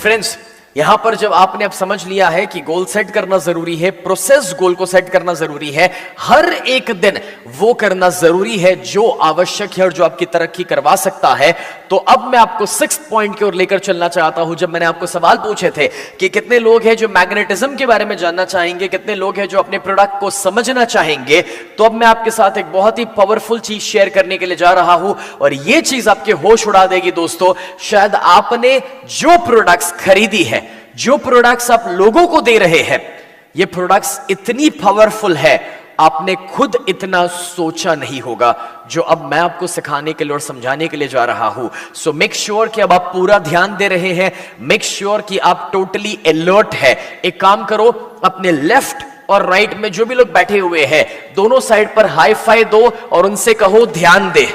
Friends, यहां पर जब आपने अब समझ लिया है कि गोल सेट करना जरूरी है, प्रोसेस गोल को सेट करना जरूरी है, हर एक दिन वो करना जरूरी है जो आवश्यक है और जो आपकी तरक्की करवा सकता है, तो अब मैं आपको 6th पॉइंट की ओर लेकर चलना चाहता हूं। जब मैंने आपको सवाल पूछे थे कि कितने लोग हैं जो मैग्नेटिज्म के बारे में जानना चाहेंगे, कितने लोग हैं जो अपने प्रोडक्ट को समझना चाहेंगे, तो अब मैं आपके साथ एक बहुत ही पावरफुल चीज शेयर करने के लिए जा रहा हूं और यह चीज आपके होश उड़ा देगी। दोस्तों, शायद आपने जो प्रोडक्ट्स खरीदी है, जो प्रोडक्ट्स आप लोगों को दे रहे हैं, ये प्रोडक्ट्स इतनी पावरफुल है, आपने खुद इतना सोचा नहीं होगा जो अब मैं आपको सिखाने के लिए और समझाने के लिए जा रहा हूं। सो मेक श्योर कि अब आप पूरा ध्यान दे रहे हैं, मेक श्योर कि आप टोटली अलर्ट है। एक काम करो, अपने लेफ्ट और राइट में जो भी लोग बैठे हुए हैं, दोनों साइड पर हाई फाई दो और उनसे कहो ध्यान दे।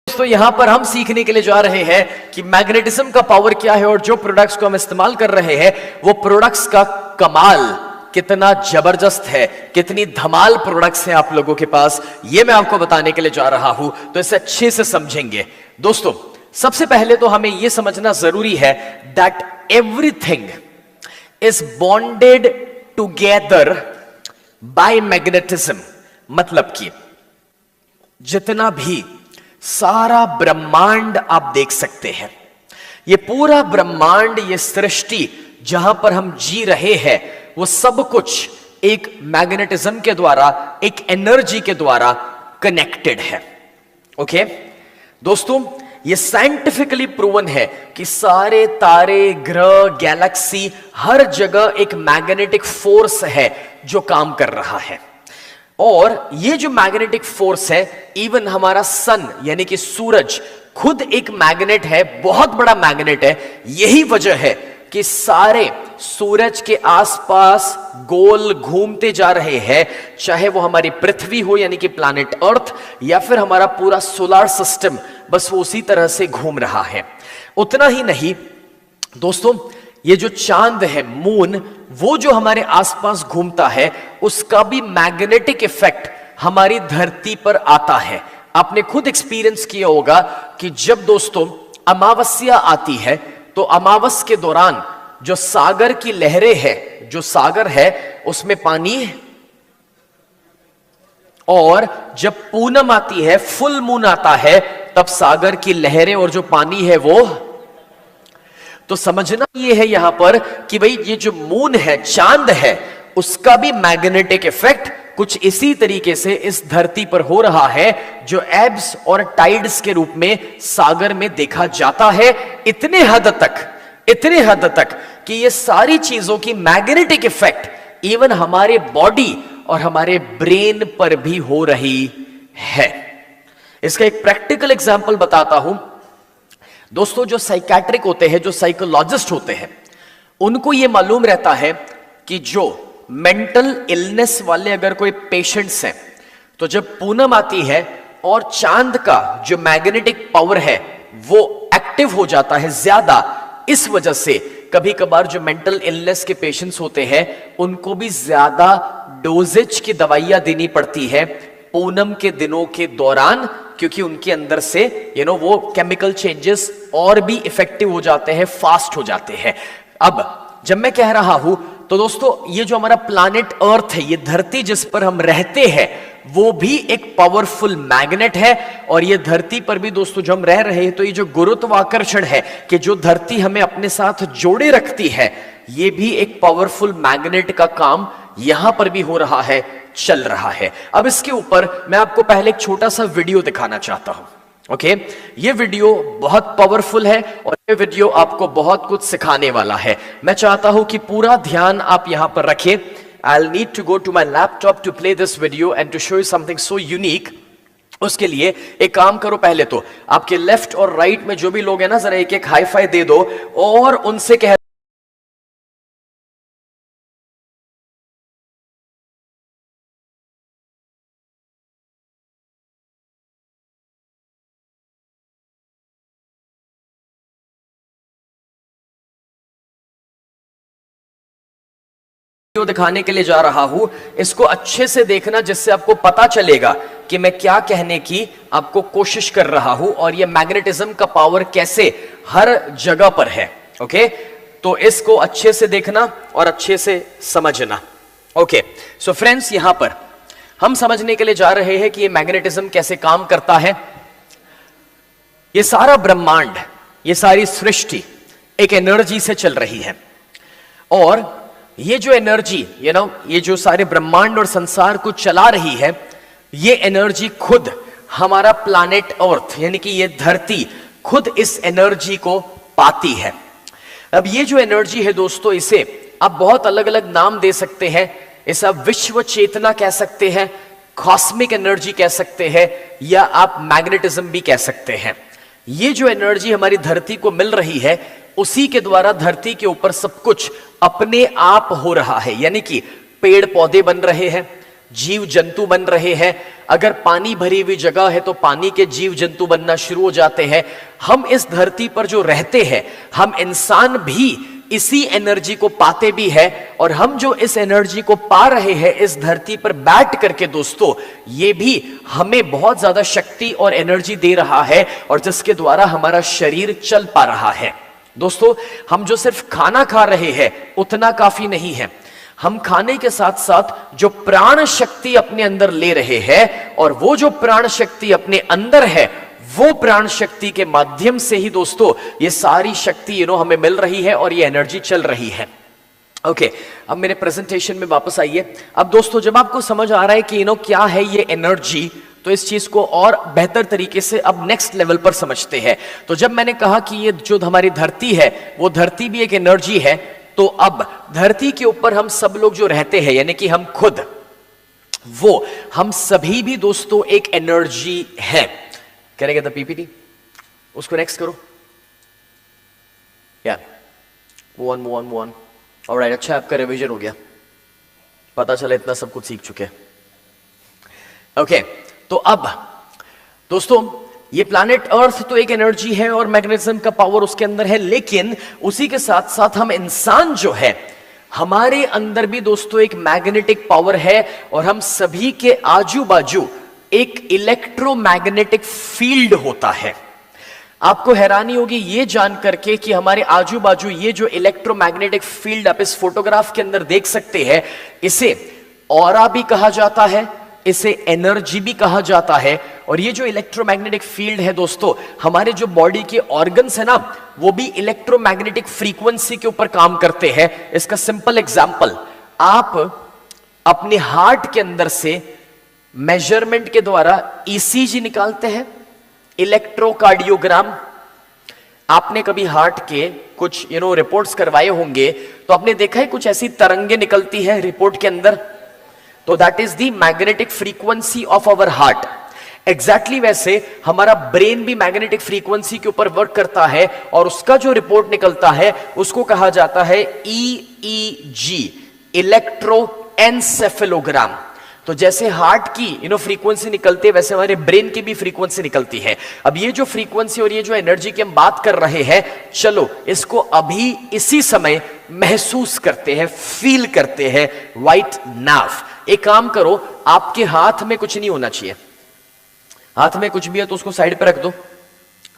तो यहां पर हम सीखने के लिए जा रहे हैं कि मैग्नेटिज्म का पावर क्या है और जो प्रोडक्ट्स को हम इस्तेमाल कर रहे हैं वो प्रोडक्ट्स का कमाल कितना जबरदस्त है, कितनी धमाल प्रोडक्ट्स हैं आप लोगों के पास, ये मैं आपको बताने के लिए जा रहा हूं। तो इसे अच्छे से समझेंगे। दोस्तों, सबसे पहले तो हमें यह समझना जरूरी है that everything is bonded together by magnetism. मतलब कि जितना भी सारा ब्रह्मांड आप देख सकते हैं, ये पूरा ब्रह्मांड, ये सृष्टि जहां पर हम जी रहे हैं, वो सब कुछ एक मैग्नेटिज्म के द्वारा, एक एनर्जी के द्वारा कनेक्टेड है। ओके दोस्तों, ये साइंटिफिकली प्रूवन है कि सारे तारे, ग्रह, गैलेक्सी, हर जगह एक मैग्नेटिक फोर्स है जो काम कर रहा है। और ये जो मैग्नेटिक फोर्स है, इवन हमारा सन यानी कि सूरज खुद एक मैग्नेट है, बहुत बड़ा मैग्नेट है। यही वजह है कि सारे सूरज के आसपास गोल घूमते जा रहे हैं, चाहे वो हमारी पृथ्वी हो यानी कि प्लैनेट अर्थ, या फिर हमारा पूरा सोलर सिस्टम, बस वो उसी तरह से घूम रहा है। उतना ही नहीं दोस्तों, ये जो चांद है, मून, वो जो हमारे आसपास घूमता है, उसका भी मैग्नेटिक इफेक्ट हमारी धरती पर आता है। आपने खुद एक्सपीरियंस किया होगा कि जब दोस्तों अमावस्या आती है, तो अमावस के दौरान जो सागर की लहरें हैं, जो सागर है उसमें पानी है, और जब पूनम आती है, फुल मून आता है, तब सागर की लहरें और जो पानी है वो, तो समझना ये है यहां पर कि भाई ये जो मून है, चांद है, उसका भी मैग्नेटिक इफेक्ट कुछ इसी तरीके से इस धरती पर हो रहा है, जो एब्स और टाइड्स के रूप में सागर में देखा जाता है। इतने हद तक कि ये सारी चीजों की मैग्नेटिक इफेक्ट इवन हमारे बॉडी और हमारे ब्रेन पर भी हो रही है। इसका एक प्रैक्टिकल एग्जांपल बताता हूं दोस्तों। जो साइकेट्रिक होते हैं, जो साइकोलॉजिस्ट होते हैं, उनको यह मालूम रहता है कि जो मेंटल इलनेस वाले अगर कोई पेशेंट्स हैं, तो जब पूनम आती है और चांद का जो मैग्नेटिक पावर है वो एक्टिव हो जाता है ज्यादा, इस वजह से कभी कभार जो मेंटल इलनेस के पेशेंट्स होते हैं उनको भी ज्यादा डोजेज की दवाइयां देनी पड़ती है पूनम के दिनों के दौरान, क्योंकि उनके अंदर से वो केमिकल चेंजेस और भी इफेक्टिव हो जाते हैं, फास्ट हो जाते हैं। अब जब मैं कह रहा हूं तो दोस्तों, ये जो हमारा प्लैनेट अर्थ है, ये धरती जिस पर हम रहते हैं, वो भी एक पावरफुल मैग्नेट है। और ये धरती पर भी दोस्तों जो हम रह रहे हैं, तो ये जो गुरुत्वाकर्षण है कि जो धरती हमें अपने साथ जोड़े रखती है, ये भी एक पावरफुल मैग्नेट का काम यहां पर भी हो रहा है, चल रहा है। अब इसके ऊपर मैं आपको पहले एक छोटा सा वीडियो दिखाना चाहता हूं। ओके, ये वीडियो बहुत पावरफुल है और ये वीडियो आपको बहुत कुछ सिखाने वाला है। मैं चाहता हूं कि पूरा ध्यान आप यहां पर रखें। I'll need to go to my laptop to play this video and to show you something so unique. उसके लिए एक काम करो, पहले तो आपके लेफ्ट और राइट में जो भी लोग हैं ना, जरा एक एक हाई फाई दे दो और उनसे कह दिखाने के लिए जा रहा हूं। इसको अच्छे से देखना, जिससे आपको पता चलेगा कि मैं क्या कहने की आपको कोशिश कर रहा हूं और ये मैग्नेटिज्म का पावर कैसे हर जगह पर है। ओके, तो इसको अच्छे से देखना और अच्छे से समझना। ओके, सो फ्रेंड्स, यहां पर हम समझने के लिए जा रहे हैं कि ये मैग्नेटिज्म कैसे काम करता है। ये सारा ब्रह्मांड, ये सारी सृष्टि एक एनर्जी से चल रही है और ये जो एनर्जी ये जो सारे ब्रह्मांड और संसार को चला रही है, ये एनर्जी खुद हमारा प्लैनेट अर्थ यानी कि ये धरती खुद इस एनर्जी को पाती है। अब ये जो एनर्जी है दोस्तों, इसे आप बहुत अलग अलग नाम दे सकते हैं। इसे आप विश्व चेतना कह सकते हैं, कॉस्मिक एनर्जी कह सकते हैं, या आप मैग्नेटिज्म भी कह सकते हैं। ये जो एनर्जी हमारी धरती को मिल रही है, उसी के द्वारा धरती के ऊपर सब कुछ अपने आप हो रहा है। यानी कि पेड़ पौधे बन रहे हैं, जीव जंतु बन रहे हैं। अगर पानी भरी हुई जगह है तो पानी के जीव जंतु बनना शुरू हो जाते हैं। हम इस धरती पर जो रहते हैं, हम इंसान भी इसी एनर्जी को पाते भी है, और हम जो इस एनर्जी को पा रहे हैं इस धरती पर बैठ करके दोस्तों, ये भी हमें बहुत ज्यादा शक्ति और एनर्जी दे रहा है, और जिसके द्वारा हमारा शरीर चल पा रहा है। दोस्तों, हम जो सिर्फ खाना खा रहे हैं उतना काफी नहीं है। हम खाने के साथ साथ जो प्राण शक्ति अपने अंदर ले रहे हैं, और वो जो प्राण शक्ति अपने अंदर है, वो प्राण शक्ति के माध्यम से ही दोस्तों ये सारी शक्ति हमें मिल रही है और ये एनर्जी चल रही है। ओके, अब मेरे प्रेजेंटेशन में वापस आइए। अब दोस्तों, जब आपको समझ आ रहा है कि क्या है ये एनर्जी, तो इस चीज को और बेहतर तरीके से अब नेक्स्ट लेवल पर समझते हैं। तो जब मैंने कहा कि ये जो हमारी धरती है, वो धरती भी एक एनर्जी है, तो अब धरती के ऊपर हम सब लोग जो रहते हैं, यानी कि हम खुद, वो हम सभी भी दोस्तों एक एनर्जी है। करेंगे द पीपीटी, उसको नेक्स्ट करो। या मूव ऑन। ऑलराइट, अच्छा, आपका रिवीजन हो गया, पता चला इतना सब कुछ सीख चुके हैं। ओके, तो अब दोस्तों, ये प्लैनेट अर्थ तो एक एनर्जी है और मैग्नेटिज्म का पावर उसके अंदर है, लेकिन उसी के साथ साथ हम इंसान जो है, हमारे अंदर भी दोस्तों एक मैग्नेटिक पावर है, और हम सभी के आजू बाजू एक इलेक्ट्रोमैग्नेटिक फील्ड होता है। आपको हैरानी होगी ये जान करके कि हमारे आजू बाजू ये जो इलेक्ट्रोमैग्नेटिक फील्ड आप इस फोटोग्राफ के अंदर देख सकते हैं, इसे ऑरा भी कहा जाता है, इसे एनर्जी भी कहा जाता है। और ये जो इलेक्ट्रोमैग्नेटिक फील्ड है दोस्तों, हमारे जो बॉडी के ऑर्गन्स है ना, वो भी इलेक्ट्रोमैग्नेटिक फ्रीक्वेंसी के ऊपर काम करते हैं। इसका सिंपल एग्जांपल, आप अपने हार्ट के अंदर से मेजरमेंट के द्वारा ईसीजी निकालते हैं, इलेक्ट्रोकार्डियोग्राम। आपने कभी हार्ट के कुछ रिपोर्ट्स करवाए होंगे, तो आपने देखा है कुछ ऐसी तरंगे निकलती है रिपोर्ट के अंदर, तो that is the magnetic frequency of our heart. Exactly वैसे हमारा ब्रेन भी मैग्नेटिक फ्रीक्वेंसी के ऊपर वर्क करता है और उसका जो रिपोर्ट निकलता है उसको कहा जाता है EEG, इलेक्ट्रोएन्सेफेलोग्राम। तो जैसे हार्ट की फ्रीक्वेंसी निकलती है वैसे हमारे ब्रेन की भी फ्रीक्वेंसी निकलती है। अब ये जो फ्रीक्वेंसी और ये जो एनर्जी की हम बात कर रहे हैं, चलो इसको अभी इसी समय महसूस करते हैं, फील करते हैं वाइट नाव। एक काम करो, आपके हाथ में कुछ नहीं होना चाहिए। हाथ में कुछ भी है तो उसको साइड पे रख दो,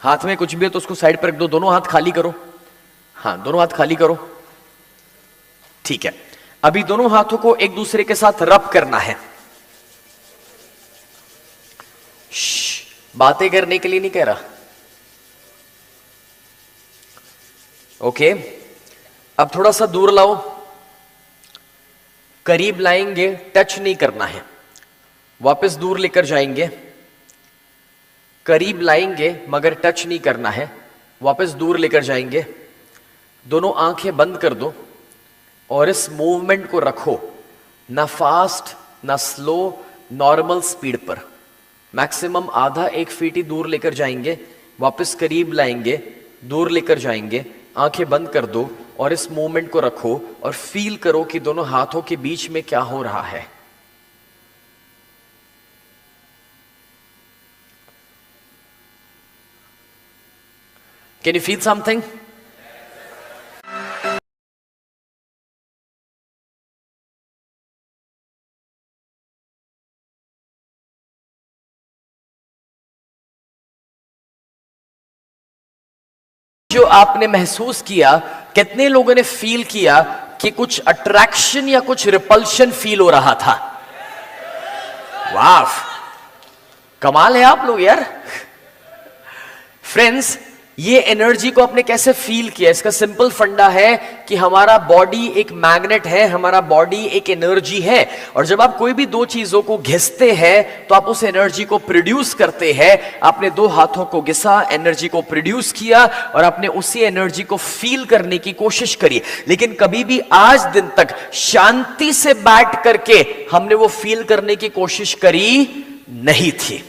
हाथ में कुछ भी है तो उसको साइड पे रख दो, दोनों हाथ खाली करो। हाँ, दोनों हाथ खाली करो, ठीक है। अभी दोनों हाथों को एक दूसरे के साथ रब करना है। बातें करने के लिए नहीं कह रहा, ओके। अब थोड़ा सा दूर लाओ, करीब लाएंगे, टच नहीं करना है। वापस दूर लेकर जाएंगे, करीब लाएंगे मगर टच नहीं करना है। वापस दूर लेकर जाएंगे, दोनों आंखें बंद कर दो और इस मूवमेंट को रखो, ना फास्ट ना स्लो, नॉर्मल स्पीड पर। मैक्सिमम आधा 1 फीट ही दूर लेकर जाएंगे, वापस करीब लाएंगे, दूर लेकर जाएंगे, आंखें बंद कर दो और इस मूवमेंट को रखो और फील करो कि दोनों हाथों के बीच में क्या हो रहा है। Can you feel something? जो आपने महसूस किया, कितने लोगों ने फील किया कि कुछ अट्रैक्शन या कुछ रिपल्शन फील हो रहा था? वाह, कमाल है आप लोग यार। फ्रेंड्स, ये एनर्जी को आपने कैसे फील किया? इसका सिंपल फंडा है कि हमारा बॉडी एक मैग्नेट है, हमारा बॉडी एक एनर्जी है, और जब आप कोई भी दो चीजों को घिसते हैं तो आप उस एनर्जी को प्रोड्यूस करते हैं। आपने दो हाथों को घिसा, एनर्जी को प्रोड्यूस किया और आपने उसी एनर्जी को फील करने की कोशिश करी। लेकिन कभी भी आज दिन तक शांति से बैठ करके हमने वो फील करने की कोशिश करी नहीं थी।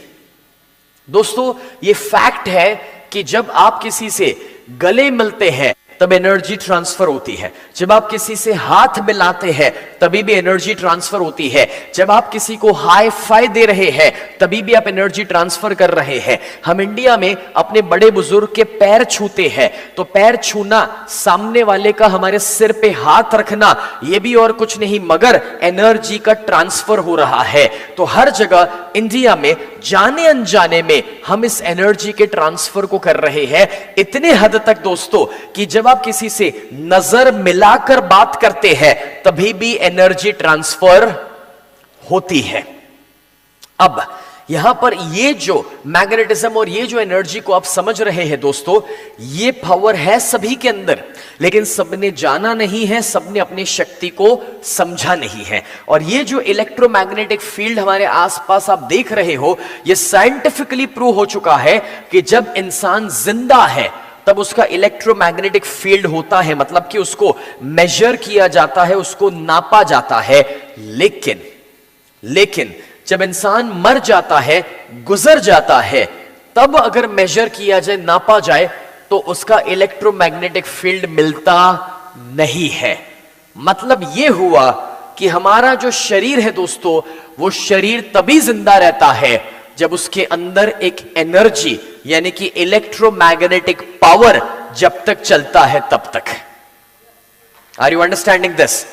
दोस्तों, ये फैक्ट है कि जब आप किसी से गले मिलते हैं तब एनर्जी ट्रांसफर होती है, जब आप किसी से हाथ मिलाते हैं तभी भी एनर्जी ट्रांसफर होती है, जब आप किसी को हाई फाई दे रहे हैं तभी भी आप एनर्जी ट्रांसफर कर रहे हैं। हम इंडिया में अपने बड़े बुजुर्ग के पैर छूते हैं तो पैर छूना, सामने वाले का हमारे सिर पे हाथ रखना, यह भी और कुछ नहीं मगर एनर्जी का ट्रांसफर हो रहा है। तो हर जगह इंडिया में जाने अनजाने में हम इस एनर्जी के ट्रांसफर को कर रहे हैं, इतने हद तक दोस्तों कि जब आप किसी से नजर मिलाकर बात करते हैं तभी भी एनर्जी ट्रांसफर होती है। अब यहां पर ये जो मैग्नेटिज्म और ये जो एनर्जी को आप समझ रहे हैं दोस्तों, ये पावर है सभी के अंदर, लेकिन सबने जाना नहीं है, सबने अपनी शक्ति को समझा नहीं है। और ये जो इलेक्ट्रोमैग्नेटिक फील्ड हमारे आसपास आप देख रहे हो, ये साइंटिफिकली प्रूव हो चुका है कि जब इंसान जिंदा है तब उसका इलेक्ट्रोमैग्नेटिक फील्ड होता है, मतलब कि उसको मेजर किया जाता है, उसको नापा जाता है। लेकिन जब इंसान मर जाता है, गुजर जाता है, तब अगर मेजर किया जाए, नापा जाए, तो उसका इलेक्ट्रोमैग्नेटिक फील्ड मिलता नहीं है। मतलब यह हुआ कि हमारा जो शरीर है दोस्तों, वो शरीर तभी जिंदा रहता है जब उसके अंदर एक एनर्जी यानी कि इलेक्ट्रोमैग्नेटिक पावर जब तक चलता है तब तक। Are you understanding this?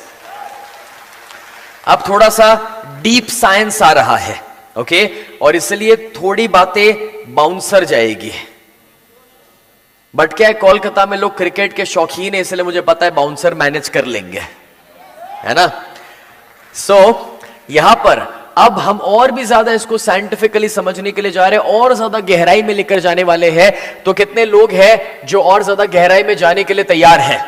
अब थोड़ा सा डीप साइंस आ रहा है, ओके, और इसलिए थोड़ी बातें बाउंसर जाएगी। बट क्या है, कोलकाता में लोग क्रिकेट के शौकीन है, इसलिए मुझे पता है बाउंसर मैनेज कर लेंगे, है ना। सो यहां पर अब हम और भी ज्यादा इसको साइंटिफिकली समझने के लिए जा रहे हैं, और ज्यादा गहराई में लेकर जाने वाले हैं। तो कितने लोग हैं जो और ज्यादा गहराई में जाने के लिए तैयार हैं?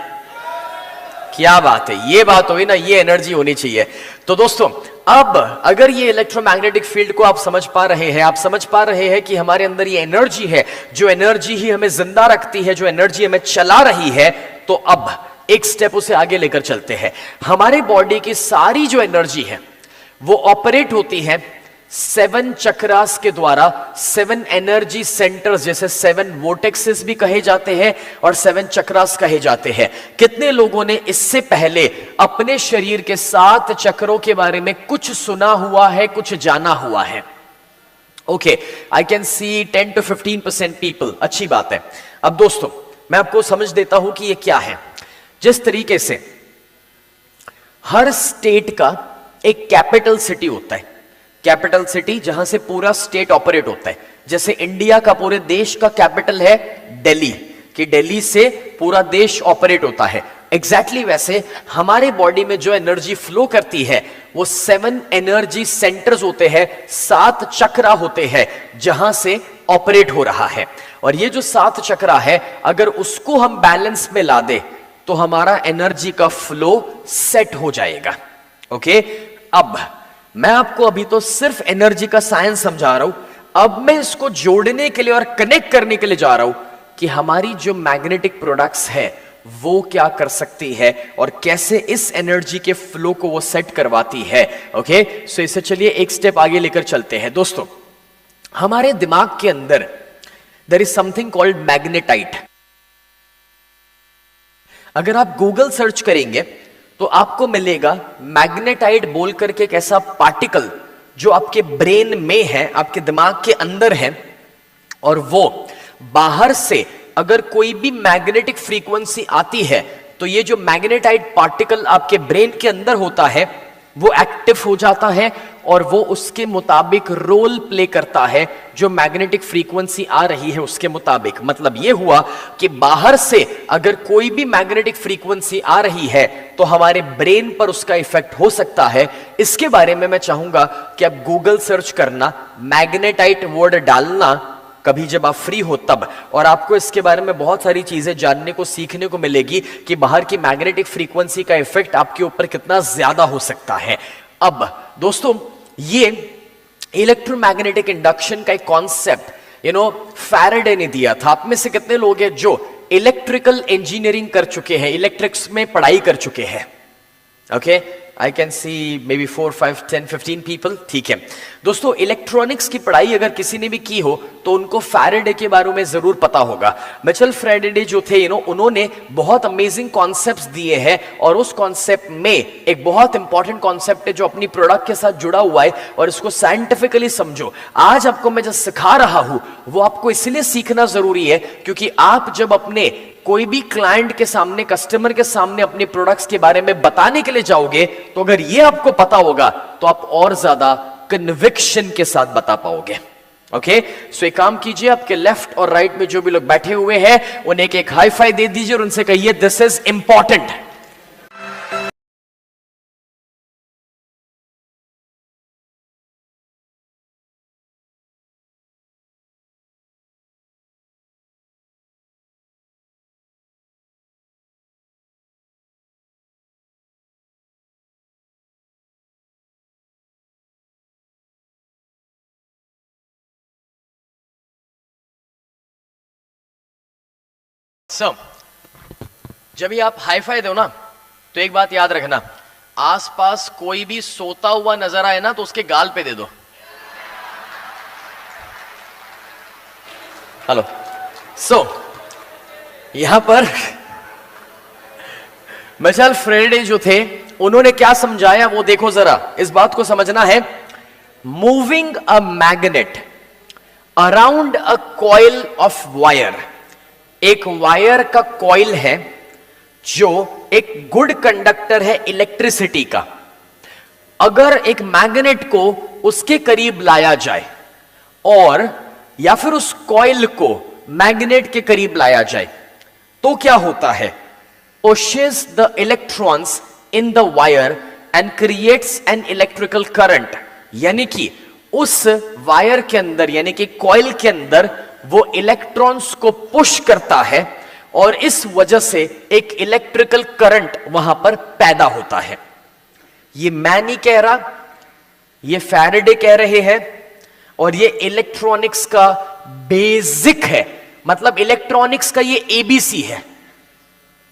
क्या बात है, ये बात हुई ना, ये एनर्जी होनी चाहिए। तो दोस्तों, अब अगर ये इलेक्ट्रोमैग्नेटिक फील्ड को आप समझ पा रहे हैं, आप समझ पा रहे हैं कि हमारे अंदर ये एनर्जी है, जो एनर्जी ही हमें जिंदा रखती है, जो एनर्जी हमें चला रही है, तो अब एक स्टेप उसे आगे लेकर चलते हैं। हमारे बॉडी की सारी जो एनर्जी है वो ऑपरेट होती है 7 चक्रास के द्वारा 7 एनर्जी सेंटर्स, जैसे 7 वोर्टेक्सेस भी कहे जाते हैं और 7 चक्रास कहे जाते हैं। कितने लोगों ने इससे पहले अपने शरीर के 7 चक्रों के बारे में कुछ सुना हुआ है, कुछ जाना हुआ है? Okay, I can see 10 to 15% people. अच्छी बात है। अब दोस्तों मैं आपको समझ देता हूं कि ये क्या है। जिस तरीके से हर स्टेट का एक कैपिटल सिटी होता है, कैपिटल सिटी जहां से पूरा स्टेट ऑपरेट होता है, जैसे इंडिया का पूरे देश का कैपिटल है दिल्ली, कि दिल्ली से पूरा देश ऑपरेट होता है। एग्जैक्टली वैसे हमारे बॉडी में जो एनर्जी फ्लो करती है वो 7 एनर्जी सेंटर्स होते हैं, 7 चक्रा होते हैं जहां से ऑपरेट हो रहा है। और ये जो 7 चक्रा है, अगर उसको हम बैलेंस में ला दे तो हमारा एनर्जी का फ्लो सेट हो जाएगा। ओके, अब मैं आपको अभी तो सिर्फ एनर्जी का साइंस समझा रहा हूं। अब मैं इसको जोड़ने के लिए और कनेक्ट करने के लिए जा रहा हूं कि हमारी जो मैग्नेटिक प्रोडक्ट्स है वो क्या कर सकती है और कैसे इस एनर्जी के फ्लो को वो सेट करवाती है। ओके, सो इसे चलिए एक स्टेप आगे लेकर चलते हैं। दोस्तों, हमारे दिमाग के अंदर there is something called magnetite. अगर आप गूगल सर्च करेंगे तो आपको मिलेगा मैग्नेटाइट बोल करके एक ऐसा पार्टिकल जो आपके ब्रेन में है, आपके दिमाग के अंदर है, और वो बाहर से अगर कोई भी मैग्नेटिक फ्रीक्वेंसी आती है तो ये जो मैग्नेटाइट पार्टिकल आपके ब्रेन के अंदर होता है वो एक्टिव हो जाता है और वो उसके मुताबिक रोल प्ले करता है जो मैग्नेटिक फ्रीक्वेंसी आ रही है उसके मुताबिक। मतलब ये हुआ कि बाहर से अगर कोई भी मैग्नेटिक फ्रीक्वेंसी आ रही है तो हमारे ब्रेन पर उसका इफेक्ट हो सकता है। इसके बारे में मैं चाहूंगा कि आप गूगल सर्च करना, मैग्नेटाइट वर्ड डालना कभी जब आप फ्री हो तब, और आपको इसके बारे में बहुत सारी चीजें जानने को सीखने को मिलेगी कि बाहर की मैग्नेटिक फ्रीक्वेंसी का इफेक्ट आपके ऊपर कितना ज्यादा हो सकता है। अब दोस्तों, ये इलेक्ट्रोमैग्नेटिक इंडक्शन का एक कॉन्सेप्ट फैराडे ने दिया था। आप में से कितने लोग हैं जो इलेक्ट्रिकल इंजीनियरिंग कर चुके हैं, इलेक्ट्रिक्स में पढ़ाई कर चुके हैं? Okay, I can see may be 4, 5, 10, 15 people. ठीक है दोस्तों, इलेक्ट्रॉनिक्स की पढ़ाई अगर किसी ने भी की हो तो उनको फैराडे के बारे में जरूर पता होगा। मिचेल फैराडे जो थे उन्होंने बहुत अमेजिंग कॉन्सेप्ट्स दिए हैं, और उस कॉन्सेप्ट में एक बहुत इंपॉर्टेंट कॉन्सेप्ट है जो अपनी प्रोडक्ट के साथ जुड़ा हुआ है, और इसको साइंटिफिकली समझो। आज आपको मैं जो सिखा रहा हूं वो आपको इसलिए सीखना जरूरी है क्योंकि आप जब अपने कोई भी क्लाइंट के सामने, कस्टमर के सामने अपने प्रोडक्ट्स के बारे में बताने के लिए जाओगे तो अगर ये आपको पता होगा तो आप और ज्यादा कन्विक्शन के साथ बता पाओगे। ओके, सो एक काम कीजिए, आपके लेफ्ट और राइट में जो भी लोग बैठे हुए हैं उन्हें एक हाई फाई दे दीजिए और उनसे कहिए दिस इज इंपॉर्टेंट। जब भी आप हाई फाई दो ना तो एक बात याद रखना, आसपास कोई भी सोता हुआ नजर आए ना तो उसके गाल पे दे दो। हेलो, यहां पर मिचेल फैराडे जो थे उन्होंने क्या समझाया वो देखो जरा, इस बात को समझना है। Moving a magnet around a coil of wire, एक वायर का कॉइल है जो एक गुड कंडक्टर है इलेक्ट्रिसिटी का। अगर एक मैग्नेट को उसके करीब लाया जाए और या फिर उस कॉइल को मैग्नेट के करीब लाया जाए तो क्या होता है? pushes the electrons in the wire and creates an electrical current, यानी कि उस वायर के अंदर यानी कि कॉइल के अंदर वो इलेक्ट्रॉन्स को पुश करता है और इस वजह से एक इलेक्ट्रिकल करंट वहां पर पैदा होता है। ये मैं नहीं कह रहा, ये फैराडे कह रहे हैं, और ये इलेक्ट्रॉनिक्स का बेसिक है। मतलब इलेक्ट्रॉनिक्स का ये एबीसी है।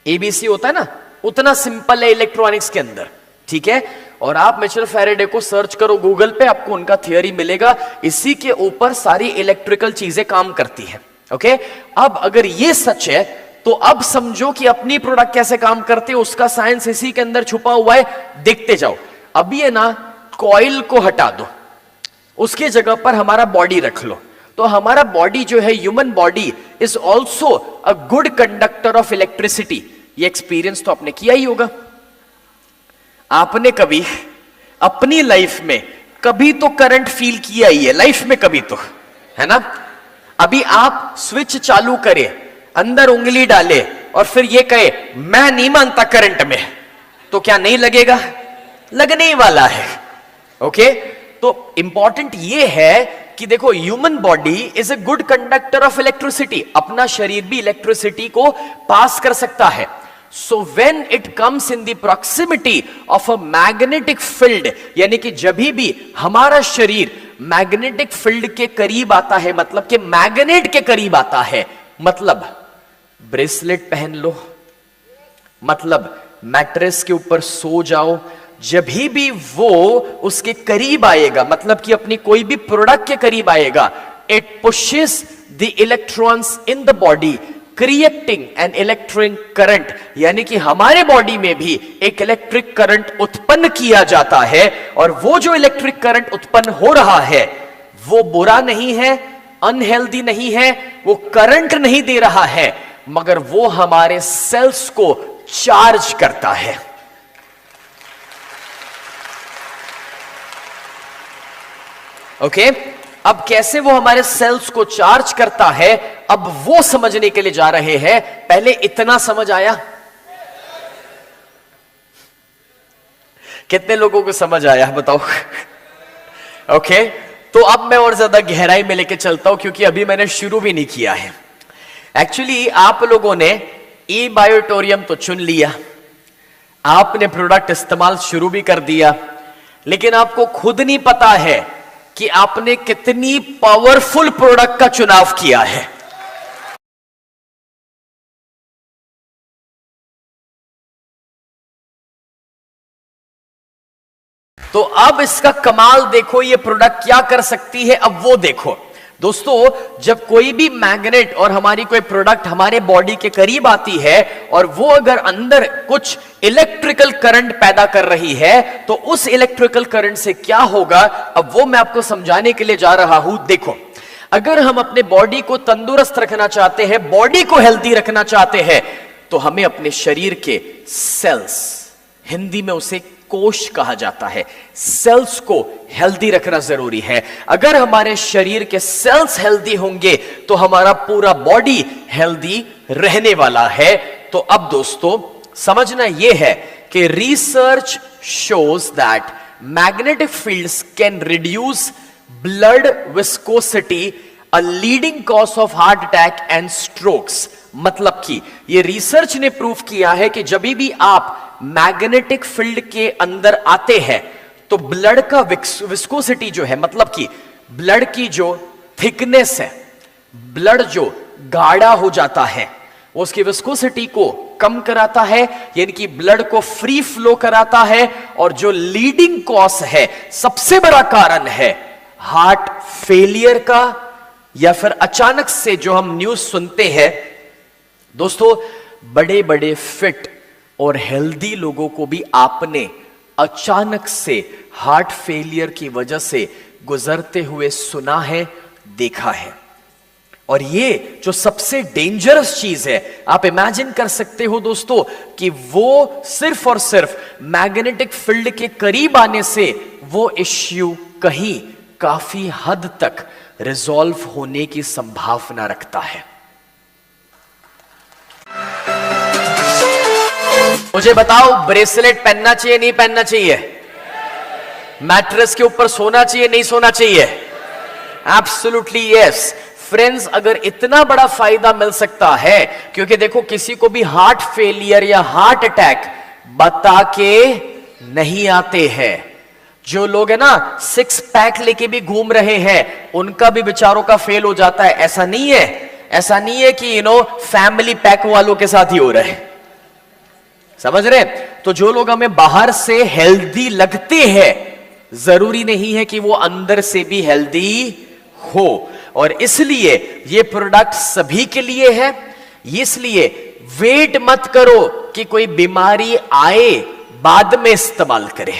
एबीसी होता है ना, उतना सिंपल है इलेक्ट्रॉनिक्स के अंदर, ठीक है। और आप मिचेल फैराडे को सर्च करो गूगल पे, आपको उनका थियरी मिलेगा। इसी के ऊपर सारी इलेक्ट्रिकल चीजें काम करती है। ओके, अब अगर ये सच है तो अब समझो कि अपनी प्रोडक्ट कैसे काम करते हैं, उसका साइंस इसी के अंदर छुपा हुआ है। देखते जाओ। अभी है ना, कॉइल को हटा दो, उसकी जगह पर हमारा बॉडी रख लो, तो हमारा बॉडी जो है, human body is also a good conductor of electricity. ये एक्सपीरियंस तो आपने किया ही होगा। आपने कभी अपनी लाइफ में कभी तो करंट फील किया ही है, लाइफ में कभी तो, है ना। अभी आप स्विच चालू करें, अंदर उंगली डाले और फिर ये कहे मैं नहीं मानता करंट में, तो क्या नहीं लगेगा? लगने ही वाला है। ओके, तो इंपॉर्टेंट ये है कि देखो, human body is a good conductor of electricity. अपना शरीर भी इलेक्ट्रिसिटी को पास कर सकता है। So when it comes in the proximity of a magnetic field, यानी कि जब भी हमारा शरीर मैग्नेटिक फील्ड के करीब आता है, मतलब कि मैग्नेट के करीब आता है, मतलब ब्रेसलेट पहन लो, मतलब मैट्रेस के ऊपर सो जाओ, जब भी वो उसके करीब आएगा, मतलब कि अपनी कोई भी प्रोडक्ट के करीब आएगा, it pushes the electrons in the body creating an electric current, यानी कि हमारे बॉडी में भी एक इलेक्ट्रिक करंट उत्पन्न किया जाता है। और वो जो इलेक्ट्रिक करंट उत्पन्न हो रहा है वो बुरा नहीं है, अनहेल्दी नहीं है, वो करंट नहीं दे रहा है, मगर वो हमारे सेल्स को चार्ज करता है। ओके, अब कैसे वो हमारे सेल्स को चार्ज करता है, अब वो समझने के लिए जा रहे हैं। पहले इतना समझ आया? कितने लोगों को समझ आया बताओ? ओके, तो अब मैं और ज्यादा गहराई में लेके चलता हूं, क्योंकि अभी मैंने शुरू भी नहीं किया है। एक्चुअली आप लोगों ने ई बायोटोरियम तो चुन लिया, आपने प्रोडक्ट इस्तेमाल शुरू भी कर दिया, लेकिन आपको खुद नहीं पता है कि आपने कितनी पावरफुल प्रोडक्ट का चुनाव किया है। तो अब इसका कमाल देखो, ये प्रोडक्ट क्या कर सकती है, अब वो देखो। दोस्तों, जब कोई भी मैग्नेट और हमारी कोई प्रोडक्ट हमारे बॉडी के करीब आती है और वो अगर अंदर कुछ इलेक्ट्रिकल करंट पैदा कर रही है, तो उस इलेक्ट्रिकल करंट से क्या होगा, अब वो मैं आपको समझाने के लिए जा रहा हूं। देखो, अगर हम अपने बॉडी को तंदुरुस्त रखना चाहते हैं, बॉडी को हेल्दी रखना चाहते हैं, तो हमें अपने शरीर के सेल्स, हिंदी में उसे कोश कहा जाता है, सेल्स को हेल्दी रखना जरूरी है। अगर हमारे शरीर के सेल्स हेल्दी होंगे तो हमारा पूरा बॉडी हेल्दी रहने वाला है। तो अब दोस्तों समझना यह है कि research shows that magnetic fields can reduce blood viscosity, a leading cause of heart attack and strokes. मतलब कि ये रिसर्च ने प्रूव किया है कि जब भी आप मैग्नेटिक फील्ड के अंदर आते हैं तो ब्लड का विस्कोसिटी जो है, मतलब कि ब्लड की जो थिकनेस है, ब्लड जो गाढ़ा हो जाता है, उसकी विस्कोसिटी को कम कराता है, यानी कि ब्लड को फ्री फ्लो कराता है। और जो लीडिंग कॉज है, सबसे बड़ा कारण है हार्ट फेलियर का, या फिर अचानक से जो हम न्यूज सुनते हैं दोस्तों, बड़े बड़े फिट और हेल्दी लोगों को भी आपने अचानक से हार्ट फेलियर की वजह से गुजरते हुए सुना है, देखा है। और ये जो सबसे डेंजरस चीज है, आप इमेजिन कर सकते हो दोस्तों कि वो सिर्फ और सिर्फ मैग्नेटिक फील्ड के करीब आने से वो इश्यू कहीं काफी हद तक रिजॉल्व होने की संभावना रखता है। मुझे बताओ, ब्रेसलेट पहनना चाहिए नहीं पहनना चाहिए? मैट्रेस के ऊपर सोना चाहिए नहीं सोना चाहिए? Absolutely yes. फ्रेंड्स, अगर इतना बड़ा फायदा मिल सकता है, क्योंकि देखो किसी को भी हार्ट फेलियर या हार्ट अटैक बता के नहीं आते हैं। जो लोग है ना 6 पैक लेके भी घूम रहे हैं, उनका भी बेचारों का फेल हो जाता है। ऐसा नहीं है, ऐसा नहीं है कि फैमिली पैक वालों के साथ ही हो रहा है, समझ रहे? तो जो लोग हमें बाहर से हेल्दी लगते हैं, जरूरी नहीं है कि वो अंदर से भी हेल्दी हो। और इसलिए ये प्रोडक्ट सभी के लिए है। इसलिए वेट मत करो कि कोई बीमारी आए बाद में इस्तेमाल करें।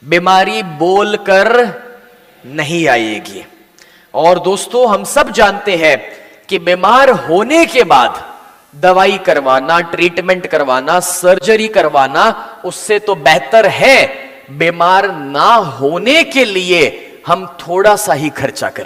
बीमारी बोलकर नहीं आएगी। और दोस्तों, हम सब जानते हैं कि बीमार होने के बाद दवाई करवाना, ट्रीटमेंट करवाना, सर्जरी करवाना उससे तो बेहतर है बीमार ना होने के लिए हम थोड़ा सा ही खर्चा करें।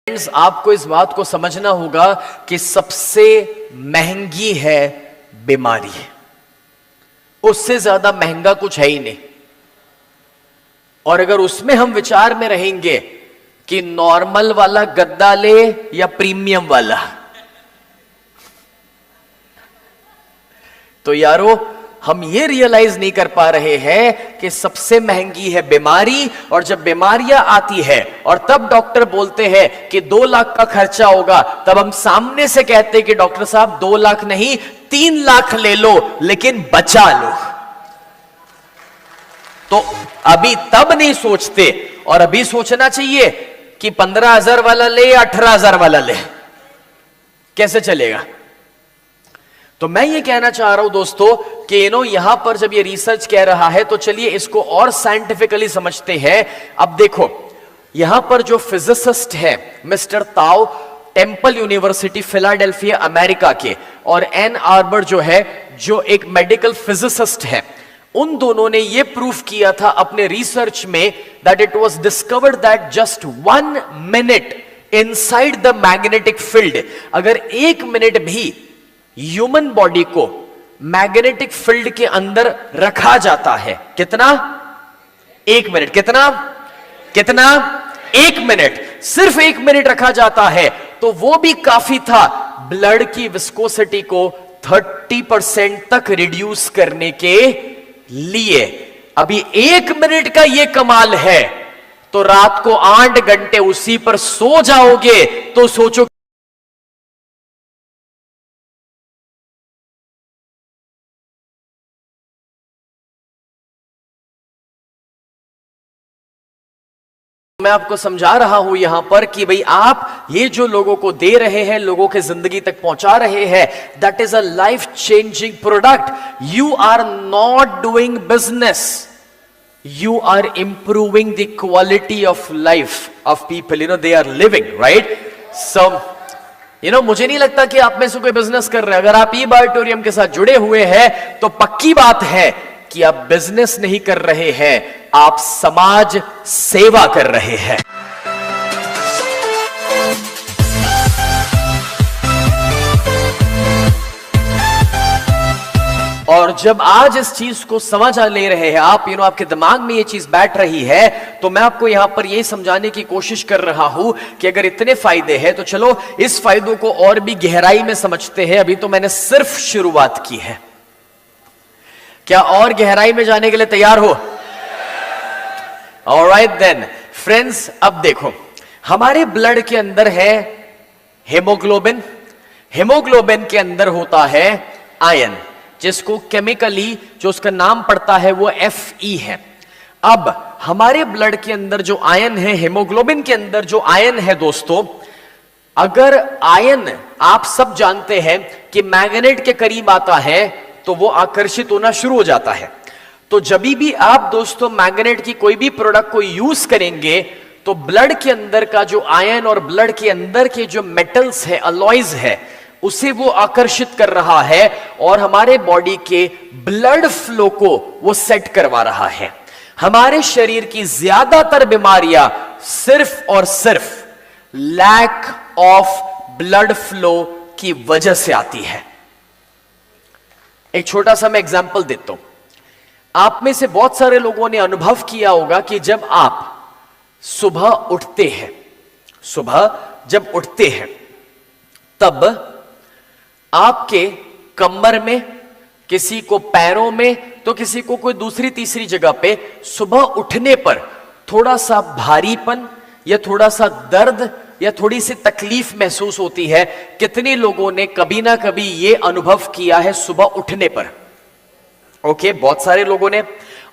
फ्रेंड्स, आपको इस बात को समझना होगा कि सबसे महंगी है बीमारी, उससे ज्यादा महंगा कुछ है ही नहीं। और अगर उसमें हम विचार में रहेंगे कि नॉर्मल वाला गद्दा ले या प्रीमियम वाला, तो यारो हम ये रियलाइज नहीं कर पा रहे हैं कि सबसे महंगी है बीमारी। और जब बीमारियां आती है और तब डॉक्टर बोलते हैं कि 2 लाख का खर्चा होगा, तब हम सामने से कहते हैं कि डॉक्टर साहब 2 लाख नहीं 3 लाख ले लो, लेकिन बचा लो। तो अभी तब नहीं सोचते, और अभी सोचना चाहिए कि 15,000 वाला ले या 18,000 वाला ले, कैसे चलेगा। तो मैं ये कहना चाह रहा हूं दोस्तों कि यहां पर जब ये रिसर्च कह रहा है तो चलिए इसको और साइंटिफिकली समझते हैं। अब देखो, यहां पर जो फिजिसिस्ट है मिस्टर ताओ, टेम्पल यूनिवर्सिटी फिलाडेल्फिया अमेरिका के, और एन आर्बर जो है, जो एक मेडिकल फिजिसिस्ट है, उन दोनों ने यह प्रूफ किया था अपने रिसर्च में that it was discovered that just 1 minute inside the magnetic field, अगर 1 मिनट भी ह्यूमन बॉडी को मैग्नेटिक फील्ड के अंदर रखा जाता है, कितना? 1 मिनट। कितना 1 मिनट, सिर्फ 1 मिनट रखा जाता है, तो वो भी काफी था ब्लड की विस्कोसिटी को 30% तक रिड्यूस करने के लिए। अभी 1 मिनट का ये कमाल है, तो रात को 8 घंटे उसी पर सो जाओगे तो सोचो मैं आपको समझा रहा हूं यहां पर कि भाई आप ये जो लोगों को दे रहे हैं, लोगों के जिंदगी तक पहुंचा रहे हैं, that is a life changing product. You are not doing business, you are improving the quality of life of people, they are living, right. So मुझे नहीं लगता कि आप में से कोई बिजनेस कर रहे हैं। अगर आप ई-बायोटोरियम के साथ जुड़े हुए हैं तो पक्की बात है कि आप बिजनेस नहीं कर रहे हैं, आप समाज सेवा कर रहे हैं। और जब आज इस चीज को समझ ले रहे हैं आप, आपके दिमाग में ये चीज बैठ रही है, तो मैं आपको यहां पर ये समझाने की कोशिश कर रहा हूं कि अगर इतने फायदे हैं तो चलो इस फायदों को और भी गहराई में समझते हैं। अभी तो मैंने सिर्फ शुरुआत की है, क्या और गहराई में जाने के लिए तैयार हो? ऑलराइट देन फ्रेंड्स, अब देखो, हमारे ब्लड के अंदर है हेमोग्लोबिन, हेमोग्लोबिन के अंदर होता है आयरन, जिसको केमिकली जो उसका नाम पड़ता है वो Fe है। अब हमारे ब्लड के अंदर जो आयन है, हेमोग्लोबिन के अंदर जो आयन है दोस्तों, अगर आयन, आप सब जानते हैं कि मैग्नेट के करीब आता है तो वो आकर्षित होना शुरू हो जाता है। तो जब भी आप दोस्तों मैग्नेट की कोई भी प्रोडक्ट को यूज करेंगे तो ब्लड के अंदर का जो आयन और ब्लड के अंदर के जो मेटल्स है, अलॉयज है, उसे वो आकर्षित कर रहा है और हमारे बॉडी के ब्लड फ्लो को वो सेट करवा रहा है। हमारे शरीर की ज्यादातर बीमारियां सिर्फ और सिर्फ लैक ऑफ ब्लड फ्लो की वजह से आती है। एक छोटा सा मैं एग्जांपल देता हूं। आप में से बहुत सारे लोगों ने अनुभव किया होगा कि जब आप सुबह उठते हैं, सुबह जब उठते हैं तब आपके कमर में, किसी को पैरों में, तो किसी को कोई दूसरी तीसरी जगह पे सुबह उठने पर थोड़ा सा भारीपन या थोड़ा सा दर्द या थोड़ी सी तकलीफ महसूस होती है। कितने लोगों ने कभी ना कभी यह अनुभव किया है सुबह उठने पर? ओके, बहुत सारे लोगों ने।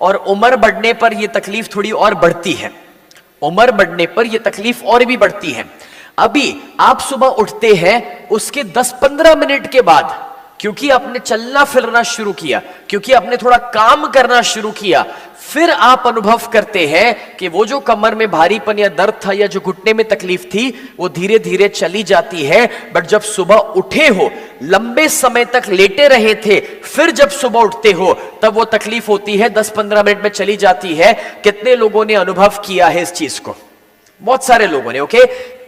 और उम्र बढ़ने पर यह तकलीफ थोड़ी और बढ़ती है, उम्र बढ़ने पर यह तकलीफ और भी बढ़ती है। अभी आप सुबह उठते हैं, उसके 10-15 मिनट के बाद, क्योंकि आपने चलना फिरना शुरू किया, क्योंकि आपने थोड़ा काम करना शुरू किया, फिर आप अनुभव करते हैं कि वो जो कमर में भारीपन या दर्द था या जो घुटने में तकलीफ थी वो धीरे धीरे चली जाती है। बट जब सुबह उठे हो, लंबे समय तक लेटे रहे थे, फिर जब सुबह उठते हो तब वो तकलीफ होती है, 10-15 मिनट में चली जाती है। कितने लोगों ने अनुभव किया है इस चीज को? बहुत सारे लोगों ने। ओके,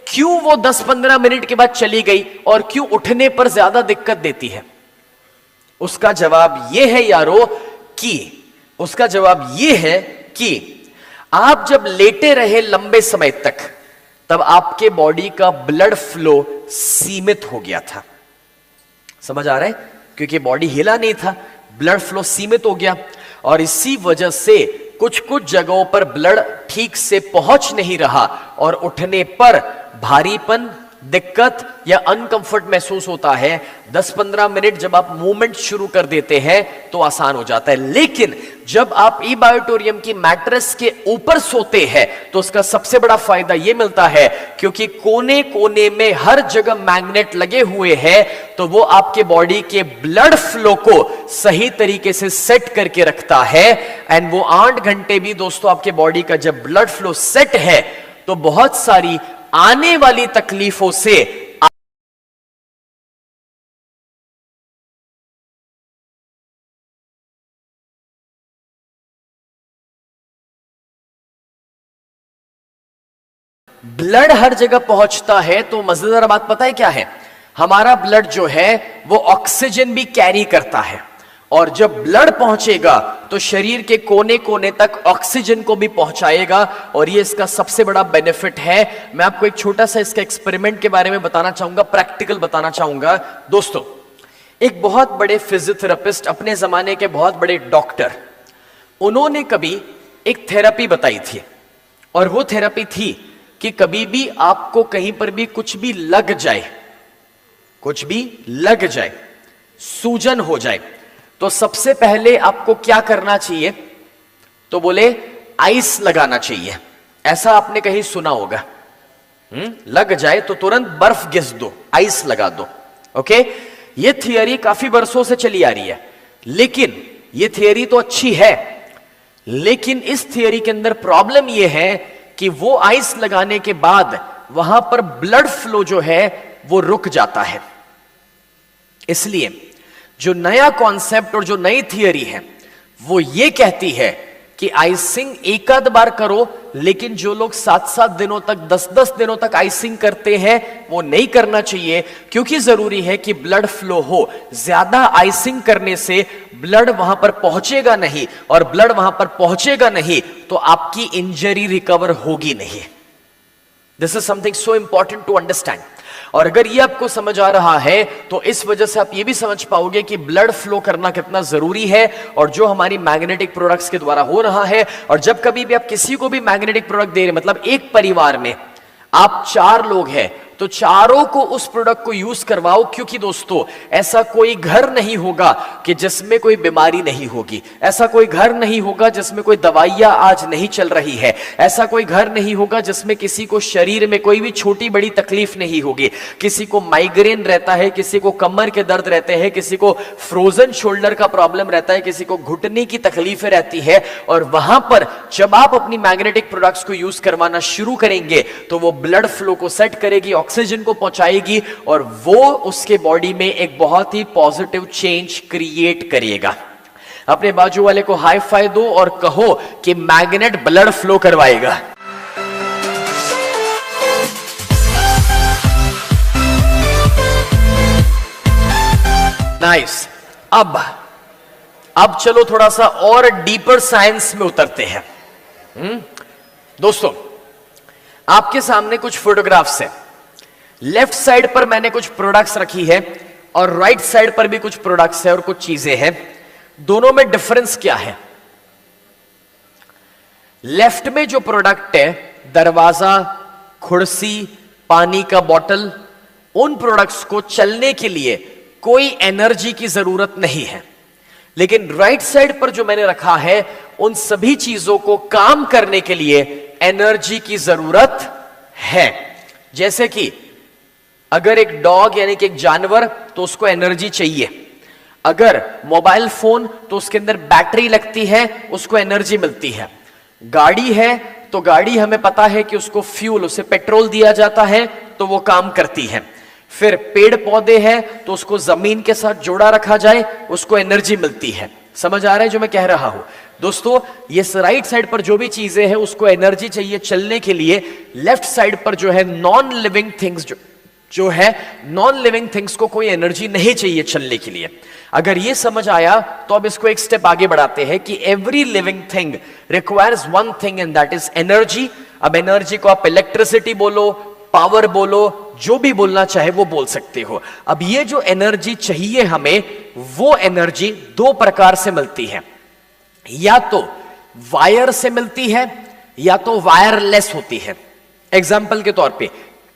क्यों वो 10-15 मिनट के बाद चली गई और क्यों उठने पर ज्यादा दिक्कत देती है? उसका जवाब यह है यारो कि उसका जवाब यह है कि आप जब लेटे रहे लंबे समय तक, तब आपके बॉडी का ब्लड फ्लो सीमित हो गया था। समझ आ रहा है? क्योंकि बॉडी हिला नहीं था, ब्लड फ्लो सीमित हो गया और इसी वजह से कुछ कुछ जगहों पर ब्लड ठीक से पहुंच नहीं रहा और उठने पर भारीपन, दिक्कत या अनकंफर्ट महसूस होता है। 10-15 मिनट जब आप मूवमेंट शुरू कर देते हैं तो आसान हो जाता है। लेकिन जब आप ई-बायोटोरियम की मैट्रेस के ऊपर सोते हैं तो उसका सबसे बड़ा फायदा यह मिलता है, क्योंकि कोने कोने में हर जगह मैग्नेट लगे हुए हैं, तो वो आपके बॉडी के ब्लड फ्लो को सही तरीके से सेट करके रखता है। एंड वो 8 घंटे भी दोस्तों आपके बॉडी का जब ब्लड फ्लो सेट है तो बहुत सारी आने वाली तकलीफों से ब्लड हर जगह पहुंचता है। तो मजेदार बात पता है क्या है? हमारा ब्लड जो है वो ऑक्सीजन भी कैरी करता है और जब ब्लड पहुंचेगा तो शरीर के कोने कोने तक ऑक्सीजन को भी पहुंचाएगा और ये इसका सबसे बड़ा बेनिफिट है। मैं आपको एक छोटा सा इसका एक्सपेरिमेंट के बारे में बताना चाहूंगा, प्रैक्टिकल बताना चाहूंगा। दोस्तों, एक बहुत बड़े फिजियोथेरेपिस्ट, अपने जमाने के बहुत बड़े डॉक्टर, उन्होंने कभी एक थेरेपी बताई थी और वो थेरेपी थी कि कभी भी आपको कहीं पर भी कुछ भी लग जाए, कुछ भी लग जाए, सूजन हो जाए, तो सबसे पहले आपको क्या करना चाहिए? तो बोले आइस लगाना चाहिए। ऐसा आपने कहीं सुना होगा। लग जाए तो तुरंत बर्फ घिस दो, आइस लगा दो। ओके, ये थियरी काफी वर्षों से चली आ रही है, लेकिन ये थियरी तो अच्छी है, लेकिन इस थियरी के अंदर प्रॉब्लम ये है कि वो आइस लगाने के बाद वहां पर ब्लड फ्लो जो है वो रुक जाता है। इसलिए जो नया कॉन्सेप्ट और जो नई थियरी है वो ये कहती है कि आइसिंग एक आध बार करो, लेकिन जो लोग 7-7 दिनों तक, 10-10 दिनों तक आइसिंग करते हैं वो नहीं करना चाहिए, क्योंकि जरूरी है कि ब्लड फ्लो हो। ज्यादा आइसिंग करने से ब्लड वहां पर पहुंचेगा नहीं, और ब्लड वहां पर पहुंचेगा नहीं तो आपकी इंजरी रिकवर होगी नहीं। This is something so important to understand. और अगर ये आपको समझ आ रहा है तो इस वजह से आप ये भी समझ पाओगे कि ब्लड फ्लो करना कितना जरूरी है और जो हमारी मैग्नेटिक प्रोडक्ट्स के द्वारा हो रहा है। और जब कभी भी आप किसी को भी मैग्नेटिक प्रोडक्ट दे रहे, मतलब एक परिवार में आप 4 लोग हैं तो चारों को उस प्रोडक्ट को यूज करवाओ, क्योंकि दोस्तों ऐसा कोई घर नहीं होगा कि जिसमें कोई बीमारी नहीं होगी, ऐसा कोई घर नहीं होगा जिसमें कोई दवाइयां आज नहीं चल रही है, ऐसा कोई घर नहीं होगा जिसमें किसी को शरीर में कोई भी छोटी बड़ी तकलीफ नहीं होगी। किसी को माइग्रेन रहता है, किसी को कमर के दर्द रहते हैं, किसी को फ्रोजन शोल्डर का प्रॉब्लम रहता है, किसी को घुटने की तकलीफें रहती है। और वहां पर जब आप अपनी मैग्नेटिक प्रोडक्ट्स को यूज करवाना शुरू करेंगे तो वो ब्लड फ्लो को सेट करेगी, ऑक्सीजन को पहुंचाएगी और वो उसके बॉडी में एक बहुत ही पॉजिटिव चेंज क्रिएट करेगा। अपने बाजू वाले को हाई फाई दो और कहो कि मैग्नेट ब्लड फ्लो करवाएगा। नाइस। अब चलो थोड़ा सा और डीपर साइंस में उतरते हैं। दोस्तों आपके सामने कुछ फोटोग्राफ्स हैं। लेफ्ट साइड पर मैंने कुछ प्रोडक्ट्स रखी है और राइट साइड पर भी कुछ प्रोडक्ट्स है और कुछ चीजें हैं। दोनों में डिफरेंस क्या है? लेफ्ट में जो प्रोडक्ट है, दरवाजा, कुर्सी, पानी का बोतल, उन प्रोडक्ट्स को चलने के लिए कोई एनर्जी की जरूरत नहीं है। लेकिन राइट साइड पर जो मैंने रखा है, उन सभी चीजों को काम करने के लिए एनर्जी की जरूरत है। जैसे कि अगर एक डॉग यानी कि एक जानवर, तो उसको एनर्जी चाहिए। अगर मोबाइल फोन, तो उसके अंदर बैटरी लगती है, उसको एनर्जी मिलती है। गाड़ी है तो गाड़ी हमें पता है कि उसको फ्यूल, उसे पेट्रोल दिया जाता है तो वो काम करती है। फिर पेड़ पौधे हैं तो उसको जमीन के साथ जोड़ा रखा जाए, उसको एनर्जी मिलती है। समझ आ रहा है जो मैं कह रहा हूं? दोस्तों ये राइट साइड पर जो भी चीजें हैं उसको एनर्जी चाहिए चलने के लिए। लेफ्ट साइड पर जो है नॉन लिविंग थिंग्स, जो है नॉन लिविंग थिंग्स को कोई एनर्जी नहीं चाहिए चलने के लिए। अगर ये समझ आया तो अब इसको एक स्टेप आगे बढ़ाते हैं कि every living thing requires one thing and that is energy. अब एनर्जी को आप इलेक्ट्रिसिटी बोलो, पावर बोलो, जो भी बोलना चाहे वो बोल सकते हो। अब ये जो एनर्जी चाहिए हमें, वो एनर्जी दो प्रकार से मिलती है। या तो वायर से मिलती है या तो वायरलेस होती है। एग्जाम्पल के तौर पे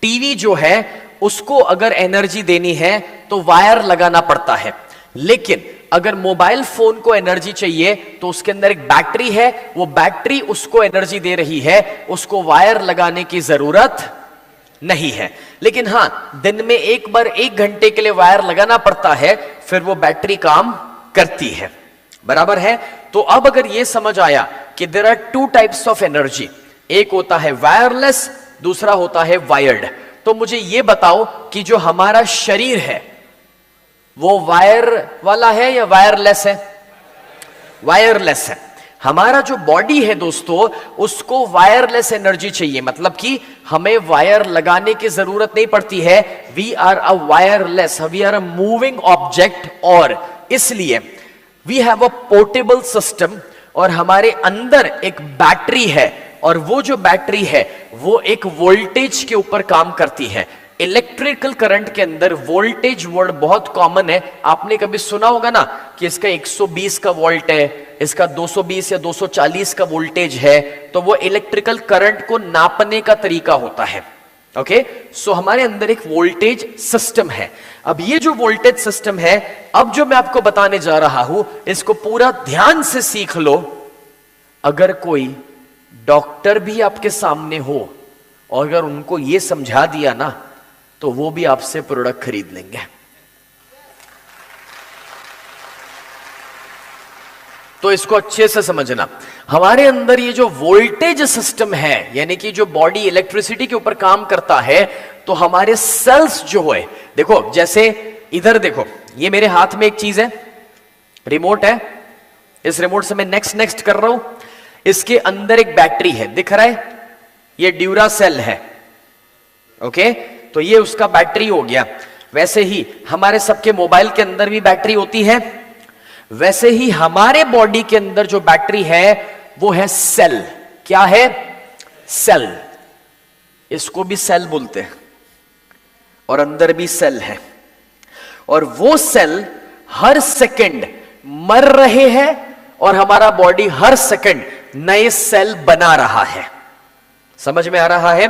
टीवी जो है उसको अगर एनर्जी देनी है तो वायर लगाना पड़ता है। लेकिन अगर मोबाइल फोन को एनर्जी चाहिए तो उसके अंदर एक बैटरी है, वो बैटरी उसको एनर्जी दे रही है, उसको वायर लगाने की जरूरत नहीं है। लेकिन हां, दिन में एक बार 1 घंटे के लिए वायर लगाना पड़ता है, फिर वो बैटरी काम करती है। बराबर है? तो अब अगर ये समझ आया कि there are 2 types of energy, एक होता है वायरलेस, दूसरा होता है वायर्ड, तो मुझे ये बताओ कि जो हमारा शरीर है वो वायर वाला है या वायरलेस है? वायरलेस है। हमारा जो बॉडी है दोस्तों, उसको वायरलेस एनर्जी चाहिए, मतलब कि हमें वायर लगाने की जरूरत नहीं पड़ती है। We are a wireless, we are a moving object, और इसलिए we have a portable system, और हमारे अंदर एक बैटरी है, और वो जो बैटरी है वो एक वोल्टेज के ऊपर काम करती है। इलेक्ट्रिकल करंट के अंदर वोल्टेज वर्ड बहुत कॉमन है। आपने कभी सुना होगा ना कि इसका 120 का वोल्ट है, इसका 220 या 240 का वोल्टेज है, तो वो इलेक्ट्रिकल करंट को नापने का तरीका होता है। ओके, सो हमारे अंदर एक वोल्टेज सिस्टम है। अब ये जो वोल्टेज सिस्टम है, अब जो मैं आपको बताने जा रहा हूं, इसको पूरा ध्यान से सीख लो। अगर कोई डॉक्टर भी आपके सामने हो और अगर उनको ये समझा दिया ना, तो वो भी आपसे प्रोडक्ट खरीद लेंगे। तो इसको अच्छे से समझना। हमारे अंदर ये जो वोल्टेज सिस्टम है, यानी कि जो बॉडी इलेक्ट्रिसिटी के ऊपर काम करता है, तो हमारे सेल्स जो है, देखो जैसे इधर देखो, ये मेरे हाथ में एक चीज है, रिमोट है। इस रिमोट से मैं नेक्स्ट कर रहा हूं। इसके अंदर एक बैटरी है, दिख रहा है? ये ड्यूरा सेल है। ओके, तो ये उसका बैटरी हो गया। वैसे ही हमारे सबके मोबाइल के अंदर भी बैटरी होती है, वैसे ही हमारे बॉडी के अंदर जो बैटरी है वो है सेल। क्या है? सेल। इसको भी सेल बोलते हैं, और अंदर भी सेल है, और वो सेल हर सेकंड मर रहे हैं, और हमारा बॉडी हर सेकंड नए सेल बना रहा है। समझ में आ रहा है?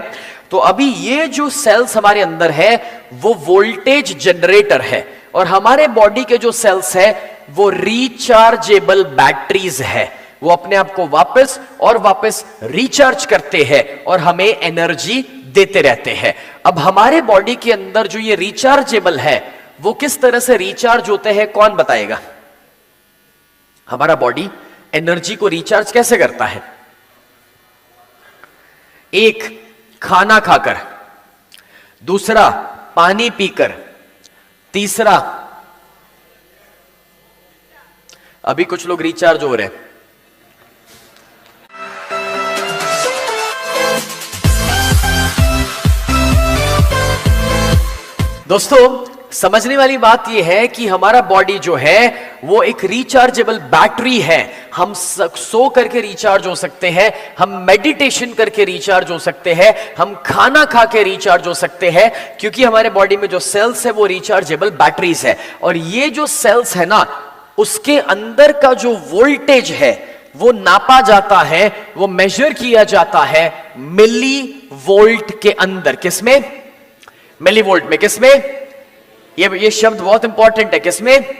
तो अभी ये जो सेल्स हमारे अंदर है वो वोल्टेज जनरेटर है, और हमारे बॉडी के जो सेल्स है वो रिचार्जेबल बैटरीज है। वो अपने आप को वापस और वापस रिचार्ज करते हैं और हमें एनर्जी देते रहते हैं। अब हमारे बॉडी के अंदर जो ये रिचार्जेबल है वो किस तरह से रिचार्ज होते हैं, कौन बताएगा? हमारा बॉडी एनर्जी को रिचार्ज कैसे करता है? एक, खाना खाकर, दूसरा पानी पीकर, तीसरा, अभी कुछ लोग रिचार्ज हो रहे हैं। दोस्तों, समझने वाली बात यह है कि हमारा बॉडी जो है वो एक रिचार्जेबल बैटरी है। हम सो करके रिचार्ज हो सकते हैं, हम मेडिटेशन करके रिचार्ज हो सकते हैं, हम खाना खा के रिचार्ज हो सकते हैं, क्योंकि हमारे बॉडी में जो सेल्स है वो रिचार्जेबल बैटरीज है। और ये जो सेल्स है ना, उसके अंदर का जो वोल्टेज है वो नापा जाता है, वो मेजर किया जाता है मिली वोल्ट के अंदर। किसमें? मिली वोल्ट में। किसमें? ये शब्द बहुत इंपॉर्टेंट है। किसमें?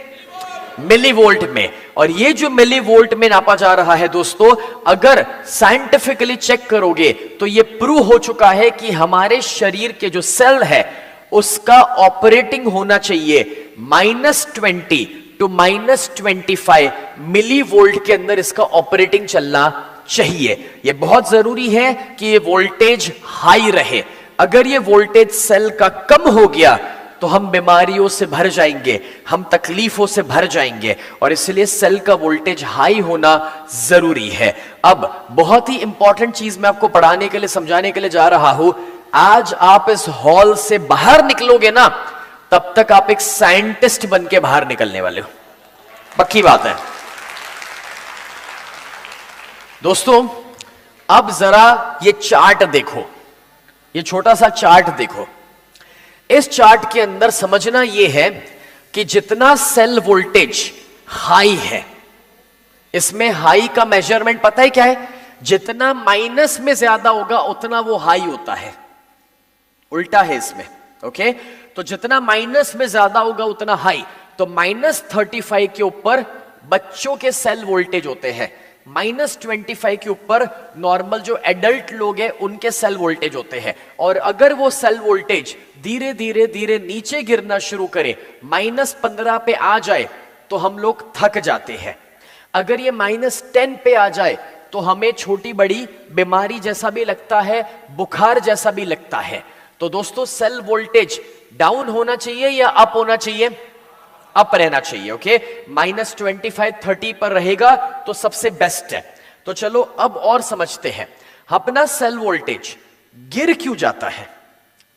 मिली वोल्ट में। और ये जो मिली वोल्ट में नापा जा रहा है दोस्तों, अगर साइंटिफिकली चेक करोगे तो ये प्रूव हो चुका है कि हमारे शरीर के जो सेल है उसका ऑपरेटिंग होना चाहिए -20 to -25 मिली वोल्ट के अंदर इसका ऑपरेटिंग चलना चाहिए। यह बहुत जरूरी है कि ये वोल्टेज हाई रहे। अगर ये वोल्टेज सेल का कम हो गया तो हम बीमारियों से भर जाएंगे, हम तकलीफों से भर जाएंगे, और इसलिए सेल का वोल्टेज हाई होना जरूरी है। अब बहुत ही इंपॉर्टेंट चीज मैं आपको पढ़ाने के लिए, समझाने के लिए जा रहा हूं। आज आप इस हॉल से बाहर निकलोगे ना, तब तक आप एक साइंटिस्ट बन के बाहर निकलने वाले हो, पक्की बात है। दोस्तों, अब जरा ये चार्ट देखो, ये छोटा सा चार्ट देखो। इस चार्ट के अंदर समझना यह है कि जितना सेल वोल्टेज हाई है, इसमें हाई का मेजरमेंट पता है क्या है? जितना माइनस में ज्यादा होगा उतना वो हाई होता है। उल्टा है इसमें, ओके? तो जितना माइनस में ज्यादा होगा उतना हाई। तो -35 के ऊपर बच्चों के सेल वोल्टेज होते हैं, -25 के ऊपर नॉर्मल जो एडल्ट लोग हैं उनके सेल वोल्टेज होते हैं। और अगर वो सेल वोल्टेज धीरे धीरे धीरे नीचे गिरना शुरू करे, -15 पे आ जाए, तो हम लोग थक जाते हैं। अगर ये -10 पे आ जाए तो हमें छोटी बड़ी बीमारी जैसा भी लगता है, बुखार जैसा भी लगता है। तो दोस्तों, सेल वोल्टेज डाउन होना चाहिए या अप होना चाहिए? अप रहना चाहिए, ओके? -25 30 पर रहेगा तो सबसे बेस्ट है। तो चलो अब और समझते हैं, अपना सेल वोल्टेज गिर क्यों जाता है,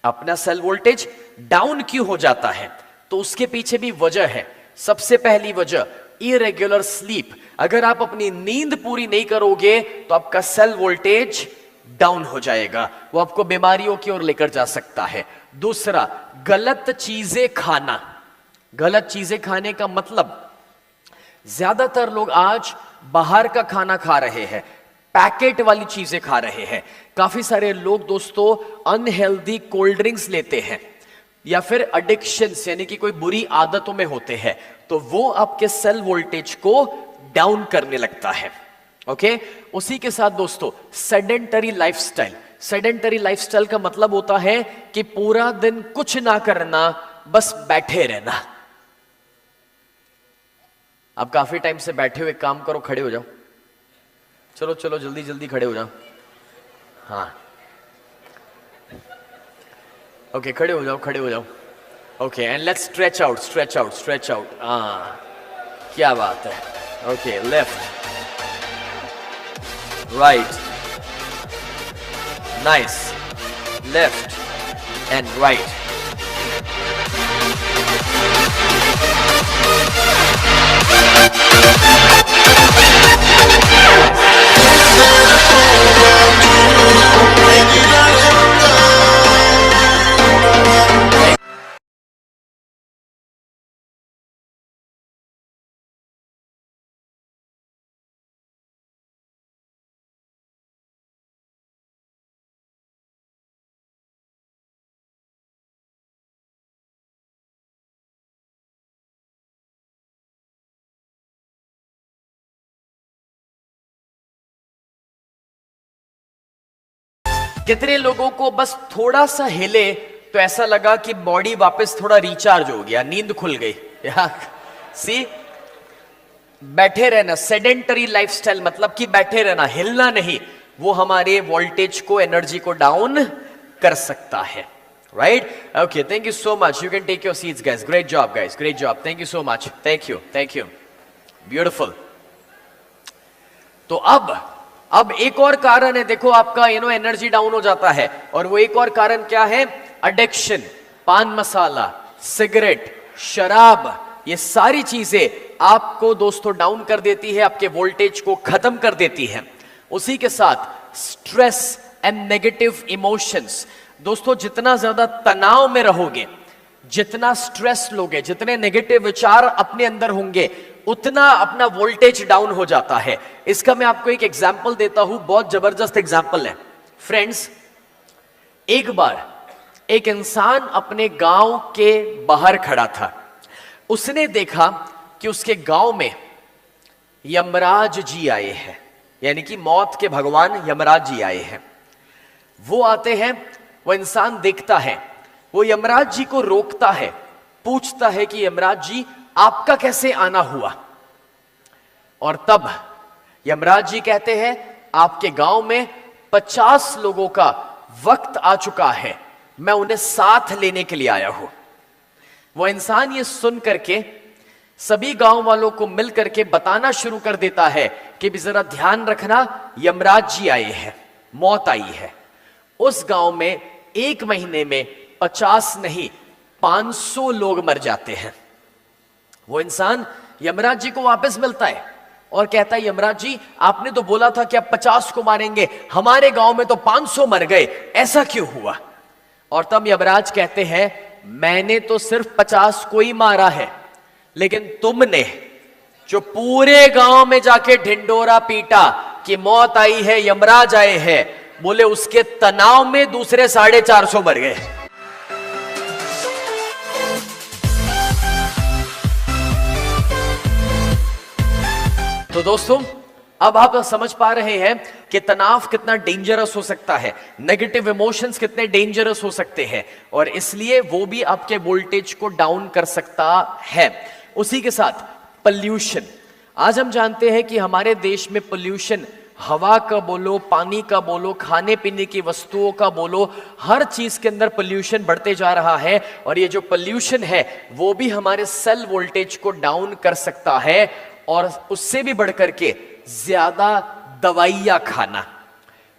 अपना सेल वोल्टेज डाउन क्यों हो जाता है? तो उसके पीछे भी वजह है। सबसे पहली वजह, इरेगुलर स्लीप। अगर आप अपनी नींद पूरी नहीं करोगे तो आपका सेल वोल्टेज डाउन हो जाएगा, वो आपको बीमारियों की ओर लेकर जा सकता है। दूसरा, गलत चीजें खाना। गलत चीजें खाने का मतलब, ज्यादातर लोग आज बाहर का खाना खा रहे हैं, पैकेट वाली चीजें खा रहे हैं। काफी सारे लोग दोस्तों अनहेल्दी कोल्ड ड्रिंक्स लेते हैं, या फिर एडिक्शंस यानी कि कोई बुरी आदतों में होते हैं, तो वो आपके सेल वोल्टेज को डाउन करने लगता है, ओके? उसी के साथ दोस्तों, सेडेंटरी लाइफस्टाइल। सेडेंटरी लाइफस्टाइल का मतलब होता है कि पूरा दिन कुछ ना करना, बस बैठे रहना। आप काफी टाइम से बैठे हुए, काम करो, खड़े हो जाओ। चलो चलो जल्दी जल्दी खड़े हो जाओ। हाँ, ओके, खड़े हो जाओ, खड़े हो जाओ। Okay, and let's stretch out, stretch out, stretch out. हाँ, क्या बात है। Okay, left, right, nice, left and right. कितने लोगों को बस थोड़ा सा हिले तो ऐसा लगा कि बॉडी वापस थोड़ा रिचार्ज हो गया, नींद खुल गई। सी, बैठे रहना, सेडेंटरी लाइफस्टाइल मतलब कि बैठे रहना, हिलना नहीं, वो हमारे वोल्टेज को, एनर्जी को डाउन कर सकता है। Right, okay, thank you so much, you can take your seats guys, great job guys, great job, thank you so much, thank you, thank you, beautiful. तो अब एक और कारण है, देखो आपका एनर्जी डाउन हो जाता है, और वो एक और कारण क्या है? एडिक्शन, पान मसाला, सिगरेट, शराब, ये सारी चीजें आपको दोस्तों डाउन कर देती है, आपके वोल्टेज को खत्म कर देती है। उसी के साथ स्ट्रेस एंड नेगेटिव इमोशंस। दोस्तों जितना ज्यादा तनाव में रहोगे, जितना स्ट्रेस लोगे, जितने नेगेटिव विचार अपने अंदर होंगे, उतना अपना वोल्टेज डाउन हो जाता है। इसका मैं आपको एक एग्जांपल देता हूं, बहुत जबरदस्त एग्जांपल है फ्रेंड्स। एक बार एक इंसान अपने गांव के बाहर खड़ा था, उसने देखा कि उसके गांव में यमराज जी आए हैं, यानी कि मौत के भगवान यमराज जी आए हैं। वो आते हैं, वो इंसान देखता है, वो यमराज जी को रोकता है, पूछता है कि यमराज जी आपका कैसे आना हुआ? और तब यमराज जी कहते हैं आपके गांव में 50 लोगों का वक्त आ चुका है, मैं उन्हें साथ लेने के लिए आया हूं। वो इंसान ये सुन करके सभी गांव वालों को मिल करके बताना शुरू कर देता है कि भी जरा ध्यान रखना, यमराज जी आए हैं, मौत आई है। उस गांव में एक महीने में 50 नहीं 500 लोग मर जाते हैं। वो इंसान यमराज जी को वापस मिलता है और कहता है यमराज जी आपने तो बोला था कि आप 50 को मारेंगे, हमारे गांव में तो 500 मर गए, ऐसा क्यों हुआ? और तब यमराज कहते हैं मैंने तो सिर्फ 50 को ही मारा है, लेकिन तुमने जो पूरे गांव में जाके ढिंडोरा पीटा कि मौत आई है, यमराज आए हैं, बोले उसके तनाव में दूसरे 450 मर गए। तो दोस्तों अब आप समझ पा रहे हैं कि तनाव कितना डेंजरस हो सकता है, नेगेटिव इमोशंस कितने डेंजरस हो सकते हैं, और इसलिए वो भी आपके वोल्टेज को डाउन कर सकता है। उसी के साथ पोल्यूशन। आज हम जानते हैं कि हमारे देश में पोल्यूशन, हवा का बोलो, पानी का बोलो, खाने पीने की वस्तुओं का बोलो, हर चीज के अंदर पोल्यूशन बढ़ते जा रहा है। और ये जो पोल्यूशन है वो भी हमारे सेल वोल्टेज को डाउन कर सकता है, और उससे भी बढ़कर के ज्यादा दवाइयां खाना।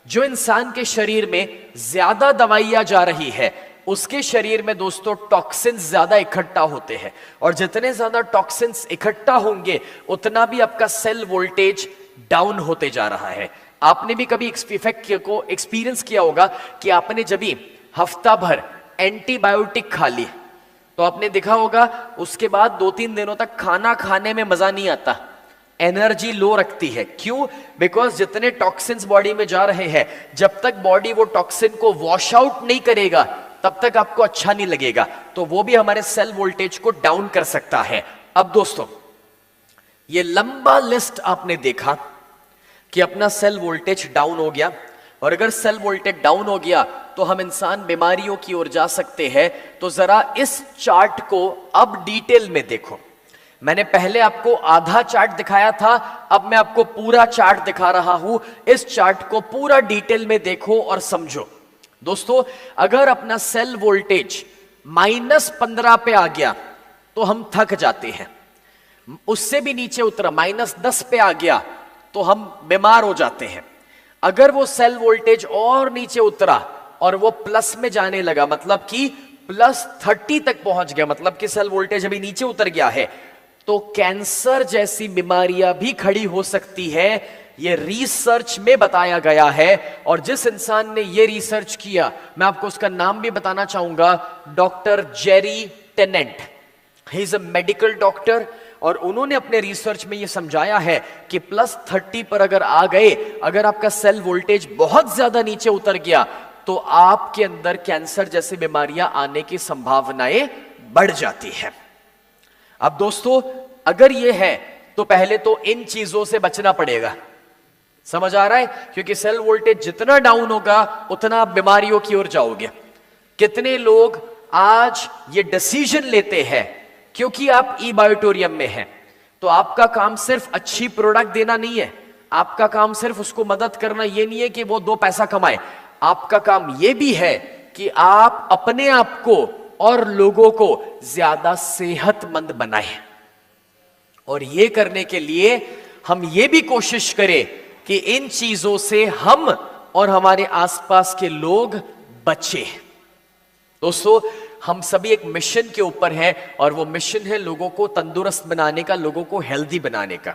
जो इंसान के शरीर में ज्यादा दवाइयां जा रही है, उसके शरीर में दोस्तों टॉक्सिन्स ज्यादा इकट्ठा होते हैं, और जितने ज्यादा टॉक्सिन्स इकट्ठा होंगे उतना भी आपका सेल वोल्टेज डाउन होते जा रहा है। आपने भी कभी इफेक्ट को एक्सपीरियंस किया होगा कि आपने जब भी हफ्ता भर एंटीबायोटिक खा ली तो आपने देखा होगा उसके बाद 2-3 दिनों तक खाना खाने में मजा नहीं आता, एनर्जी लो रखती है। क्यों? बिकॉज जितने टॉक्सिन्स बॉडी में जा रहे हैं, जब तक बॉडी वो टॉक्सिन को वॉश आउट नहीं करेगा तब तक आपको अच्छा नहीं लगेगा, तो वो भी हमारे सेल वोल्टेज को डाउन कर सकता है। अब दोस्तों ये लंबा लिस्ट आपने देखा कि अपना सेल वोल्टेज डाउन हो गया, और अगर सेल वोल्टेज डाउन हो गया तो हम इंसान बीमारियों की ओर जा सकते हैं। तो जरा इस चार्ट को अब डिटेल में देखो। मैंने पहले आपको आधा चार्ट दिखाया था, अब मैं आपको पूरा चार्ट दिखा रहा हूं। इस चार्ट को पूरा डिटेल में देखो और समझो। दोस्तों अगर अपना सेल वोल्टेज -15 पे आ गया तो हम थक जाते हैं, उससे भी नीचे उतरा -10 पे आ गया तो हम बीमार हो जाते हैं। अगर वो सेल वोल्टेज और नीचे उतरा और वो प्लस में जाने लगा, मतलब कि +30 तक पहुंच गया, मतलब कि सेल वोल्टेज अभी नीचे उतर गया है, तो कैंसर जैसी बीमारियां भी खड़ी हो सकती है। ये रिसर्च में बताया गया है, और जिस इंसान ने ये रिसर्च किया मैं आपको उसका नाम भी बताना चाहूंगा, doctor Jerry Tennant. He is a medical doctor, और उन्होंने अपने रिसर्च में यह समझाया है कि +30 पर अगर आ गए, अगर आपका सेल वोल्टेज बहुत ज्यादा नीचे उतर गया तो आपके अंदर कैंसर जैसी बीमारियां आने की संभावनाएं बढ़ जाती है। अब दोस्तों अगर यह है तो पहले तो इन चीजों से बचना पड़ेगा। समझ आ रहा है? क्योंकि सेल वोल्टेज जितना डाउन होगा उतना आप बीमारियों की ओर जाओगे। कितने लोग आज ये डिसीजन लेते हैं क्योंकि आप ई बायोटोरियम में हैं, तो आपका काम सिर्फ अच्छी प्रोडक्ट देना नहीं है, आपका काम सिर्फ उसको मदद करना ये नहीं है कि वो 2 पैसा कमाए, आपका काम ये भी है कि आप अपने आप को और लोगों को ज्यादा सेहतमंद बनाएं। और ये करने के लिए हम ये भी कोशिश करें कि इन चीजों से हम और हमारे आसपास के लोग बचें। दोस्तों, हम सभी एक मिशन के ऊपर हैं और वो मिशन है लोगों को तंदुरुस्त बनाने का, लोगों को हेल्दी बनाने का।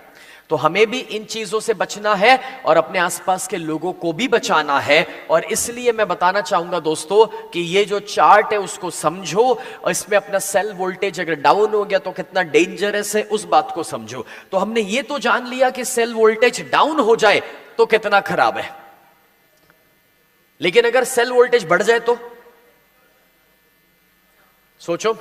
तो हमें भी इन चीजों से बचना है और अपने आसपास के लोगों को भी बचाना है। और इसलिए मैं बताना चाहूंगा दोस्तों कि ये जो चार्ट है उसको समझो, और इसमें अपना सेल वोल्टेज अगर डाउन हो गया तो कितना डेंजरस है उस बात को समझो। तो हमने ये तो जान लिया कि सेल वोल्टेज डाउन हो जाए तो कितना खराब है, लेकिन अगर सेल वोल्टेज बढ़ जाए तो सोचो,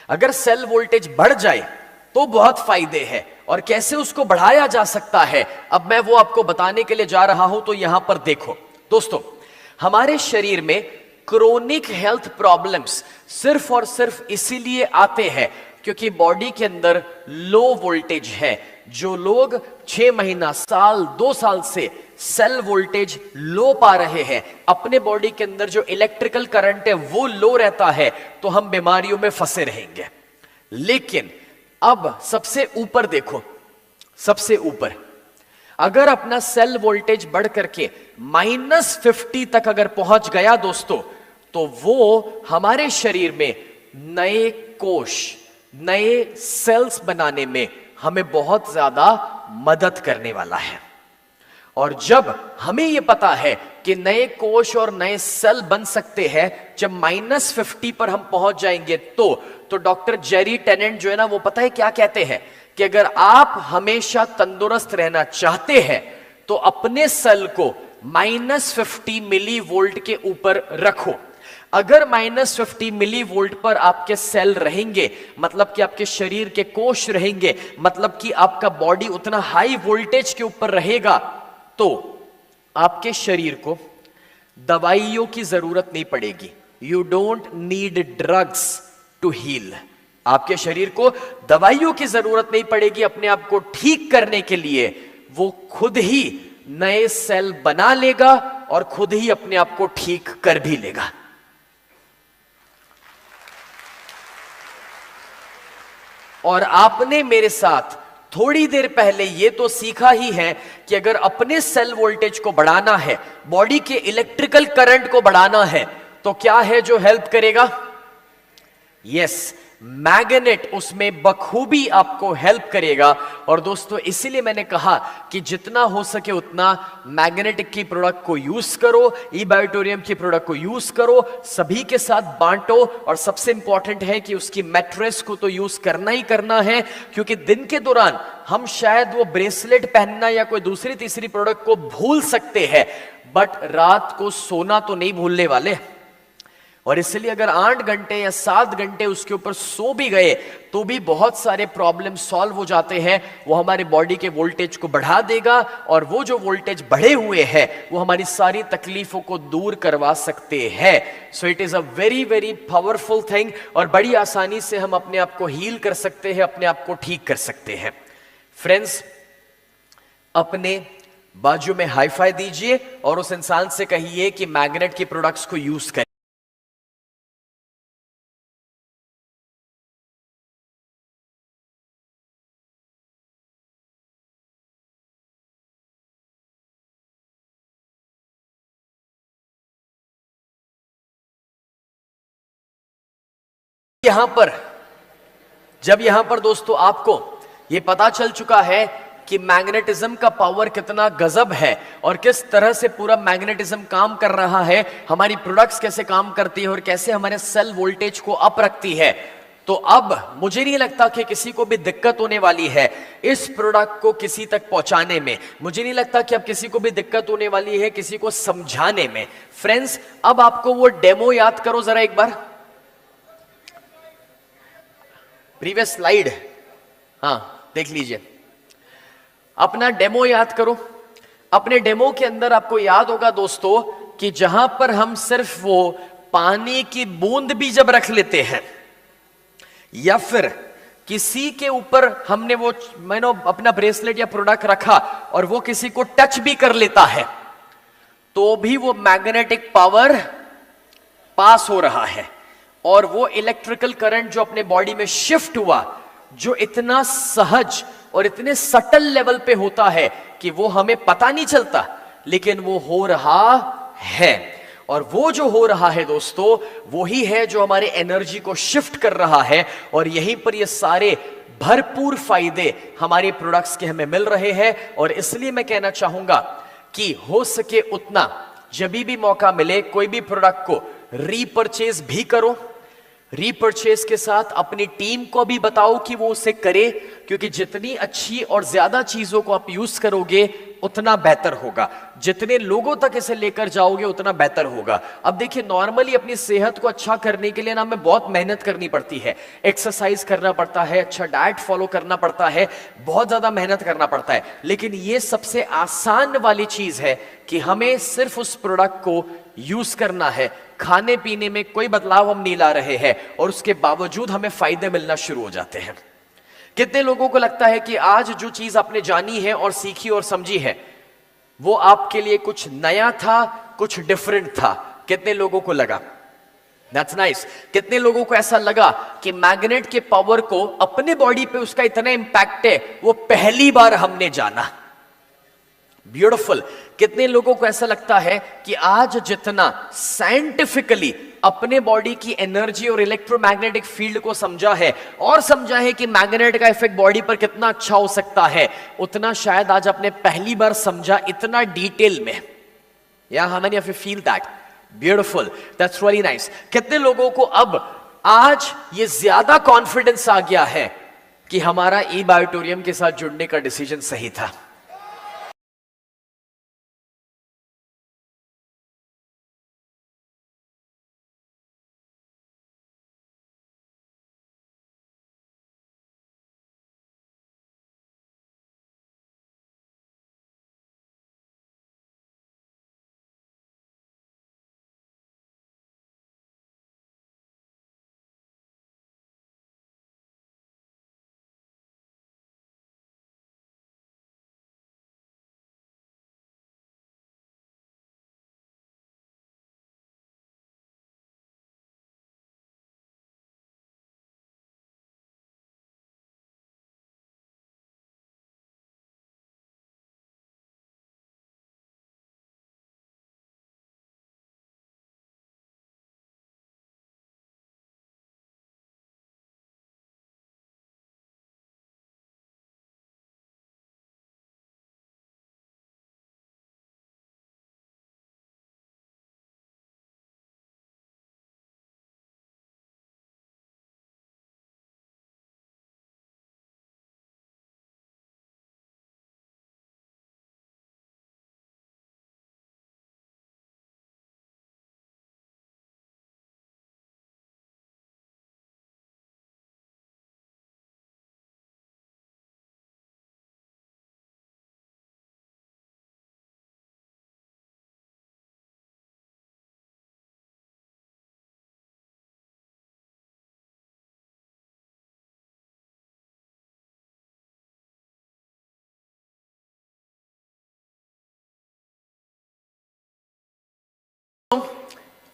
अगर सेल वोल्टेज बढ़ जाए तो बहुत फायदे हैं। और कैसे उसको बढ़ाया जा सकता है, अब मैं वो आपको बताने के लिए जा रहा हूं। तो यहां पर देखो दोस्तों, हमारे शरीर में क्रोनिक हेल्थ प्रॉब्लम्स सिर्फ और सिर्फ इसीलिए आते हैं क्योंकि बॉडी के अंदर लो वोल्टेज है। जो लोग 6 महीना, साल, 2 साल से सेल वोल्टेज लो पा रहे हैं, अपने बॉडी के अंदर जो इलेक्ट्रिकल करंट है वो लो रहता है, तो हम बीमारियों में फंसे रहेंगे। लेकिन अब सबसे ऊपर देखो, सबसे ऊपर अगर अपना सेल वोल्टेज बढ़ करके -50 तक अगर पहुंच गया दोस्तों, तो वो हमारे शरीर में नए कोश, नए सेल्स बनाने में हमें बहुत ज्यादा मदद करने वाला है। और जब हमें यह पता है कि नए कोश और नए सेल बन सकते हैं जब -50 पर हम पहुंच जाएंगे, तो डॉक्टर जेरी टेनेंट जो है ना, वो पता है क्या कहते हैं कि अगर आप हमेशा तंदुरुस्त रहना चाहते हैं तो अपने सेल को -50 मिली वोल्ट के ऊपर रखो। अगर -50 मिली वोल्ट पर आपके सेल रहेंगे, मतलब कि आपके शरीर के कोश रहेंगे, मतलब कि आपका बॉडी उतना हाई वोल्टेज के ऊपर रहेगा, तो आपके शरीर को दवाइयों की जरूरत नहीं पड़ेगी। You don't need drugs to heal. आपके शरीर को दवाइयों की जरूरत नहीं पड़ेगी अपने आप को ठीक करने के लिए। वो खुद ही नए सेल बना लेगा और खुद ही अपने आप को ठीक कर भी लेगा। और आपने मेरे साथ थोड़ी देर पहले ये तो सीखा ही है कि अगर अपने सेल वोल्टेज को बढ़ाना है, बॉडी के इलेक्ट्रिकल करंट को बढ़ाना है, तो क्या है जो हेल्प करेगा? यस, मैग्नेट उसमें बखूबी आपको हेल्प करेगा। और दोस्तों, इसीलिए मैंने कहा कि जितना हो सके उतना मैग्नेटिक की प्रोडक्ट को यूज करो, ई बायोटोरियम की प्रोडक्ट को यूज करो, सभी के साथ बांटो। और सबसे इंपॉर्टेंट है कि उसकी मैट्रेस को तो यूज करना ही करना है, क्योंकि दिन के दौरान हम शायद वो ब्रेसलेट पहनना या कोई दूसरी तीसरी प्रोडक्ट को भूल सकते हैं, बट रात को सोना तो नहीं भूलने वाले। और इसलिए अगर 8 घंटे या 7 घंटे उसके ऊपर सो भी गए तो भी बहुत सारे प्रॉब्लम सॉल्व हो जाते हैं। वो हमारे बॉडी के वोल्टेज को बढ़ा देगा, और वो जो वोल्टेज बढ़े हुए हैं वो हमारी सारी तकलीफों को दूर करवा सकते हैं। So it is a very very powerful thing, और बड़ी आसानी से हम अपने आप को हील कर सकते हैं, अपने आप को ठीक कर सकते हैं। फ्रेंड्स, अपने बाजू में हाई फाई दीजिए और उस इंसान से कहिए कि मैग्नेट की प्रोडक्ट्स को यूज करें। जब यहां पर दोस्तों आपको यह पता चल चुका है कि मैग्नेटिज्म का पावर कितना गजब है और किस तरह से पूरा मैग्नेटिज्म काम कर रहा है, हमारी प्रोडक्ट्स कैसे काम करती है और कैसे हमारे सेल वोल्टेज को अप रखती है, तो अब मुझे नहीं लगता कि किसी को भी दिक्कत होने वाली है इस प्रोडक्ट को किसी तक पहुंचाने में। मुझे नहीं लगता कि अब किसी को भी दिक्कत होने वाली है किसी को समझाने में। फ्रेंड्स, अब आपको वो डेमो याद करो जरा एक बार, प्रीवियस स्लाइड, हाँ देख लीजिए, अपना डेमो याद करो। अपने डेमो के अंदर आपको याद होगा दोस्तों कि जहां पर हम सिर्फ वो पानी की बूंद भी जब रख लेते हैं या फिर किसी के ऊपर हमने वो अपना ब्रेसलेट या प्रोडक्ट रखा और वो किसी को टच भी कर लेता है तो भी वो मैग्नेटिक पावर पास हो रहा है और वो इलेक्ट्रिकल करंट जो अपने बॉडी में शिफ्ट हुआ, जो इतना सहज और इतने सटल लेवल पे होता है कि वो हमें पता नहीं चलता, लेकिन वो हो रहा है। और वो जो हो रहा है दोस्तों, वो ही है जो हमारे एनर्जी को शिफ्ट कर रहा है। और यहीं पर ये सारे भरपूर फायदे हमारे प्रोडक्ट्स के हमें मिल रहे हैं। और इसलिए मैं कहना चाहूंगा कि हो सके उतना जब भी मौका मिले कोई भी प्रोडक्ट को रीपरचेज भी करो। रीपरचेज के साथ अपनी टीम को भी बताओ कि वो उसे करे, क्योंकि जितनी अच्छी और ज्यादा चीजों को आप यूज करोगे उतना बेहतर होगा। जितने लोगों तक इसे लेकर जाओगे उतना बेहतर होगा। अब देखिए, नॉर्मली अपनी सेहत को अच्छा करने के लिए ना हमें बहुत मेहनत करनी पड़ती है, एक्सरसाइज करना पड़ता है, अच्छा डाइट फॉलो करना पड़ता है, बहुत ज्यादा मेहनत करना पड़ता है। लेकिन ये सबसे आसान वाली चीज है कि हमें सिर्फ उस प्रोडक्ट को यूज करना है। खाने पीने में कोई बदलाव हम नहीं ला रहे हैं और उसके बावजूद हमें फायदे मिलना शुरू हो जाते हैं। कितने लोगों को लगता है कि आज जो चीज आपने जानी है और सीखी और समझी है वो आपके लिए कुछ नया था, कुछ डिफरेंट था? कितने लोगों को लगा? That's nice. कितने लोगों को ऐसा लगा कि मैग्नेट के पावर को अपने बॉडी पे उसका इतना इंपैक्ट है, वो पहली बार हमने जाना। ब्यूटीफुल। कितने लोगों को ऐसा लगता है कि आज जितना साइंटिफिकली अपने बॉडी की एनर्जी और इलेक्ट्रोमैग्नेटिक फील्ड को समझा है और समझा है कि मैग्नेट का इफेक्ट बॉडी पर कितना अच्छा हो सकता है, उतना शायद आज आपने पहली बार समझा इतना डिटेल में। या how many of you feel that? Beautiful, that's really nice. कितने लोगों को अब आज ये ज्यादा कॉन्फिडेंस आ गया है कि हमारा ई बायोटोरियम के साथ जुड़ने का डिसीजन सही था?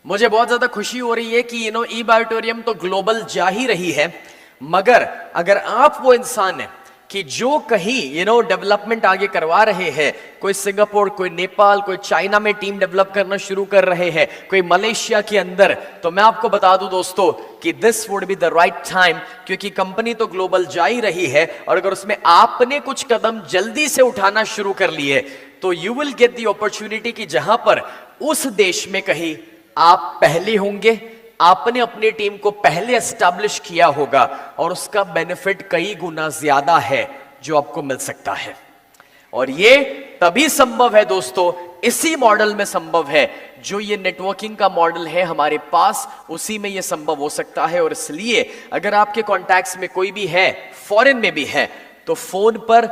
मुझे बहुत ज्यादा खुशी हो रही है कि ई बायोटोरियम तो ग्लोबल जा ही रही है, मगर अगर आप वो इंसान हैं कि जो कहीं डेवलपमेंट आगे करवा रहे हैं, कोई सिंगापुर, कोई नेपाल, कोई चाइना में टीम डेवलप करना शुरू कर रहे हैं, कोई मलेशिया के अंदर, तो मैं आपको बता दूं दोस्तों कि this would be the right time, क्योंकि कंपनी तो ग्लोबल जा ही रही है। और अगर उसमें आपने कुछ कदम जल्दी से उठाना शुरू कर लिए तो you will get the opportunity कि जहां पर उस देश में कहीं आप पहले होंगे, आपने अपनी टीम को पहले एस्टैब्लिश किया होगा और उसका बेनिफिट कई गुना ज्यादा है जो आपको मिल सकता है। और ये तभी संभव है दोस्तों, इसी मॉडल में संभव है, जो ये नेटवर्किंग का मॉडल है हमारे पास, उसी में ये संभव हो सकता है। और इसलिए अगर आपके कॉन्टैक्ट्स में कोई भी है, फॉरेन में भी है, तो फोन पर,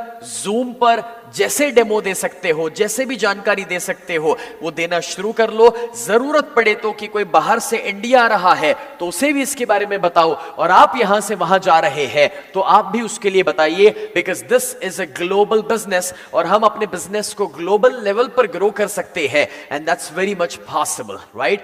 जूम पर जैसे डेमो दे सकते हो, जैसे भी जानकारी दे सकते हो, वो देना शुरू कर लो। जरूरत पड़े तो कि कोई बाहर से इंडिया आ रहा है तो उसे भी इसके बारे में बताओ, और आप यहां से वहां जा रहे हैं तो आप भी उसके लिए बताइए, because this is a global business और हम अपने बिजनेस को ग्लोबल लेवल पर ग्रो कर सकते हैं, and that's very much possible, right?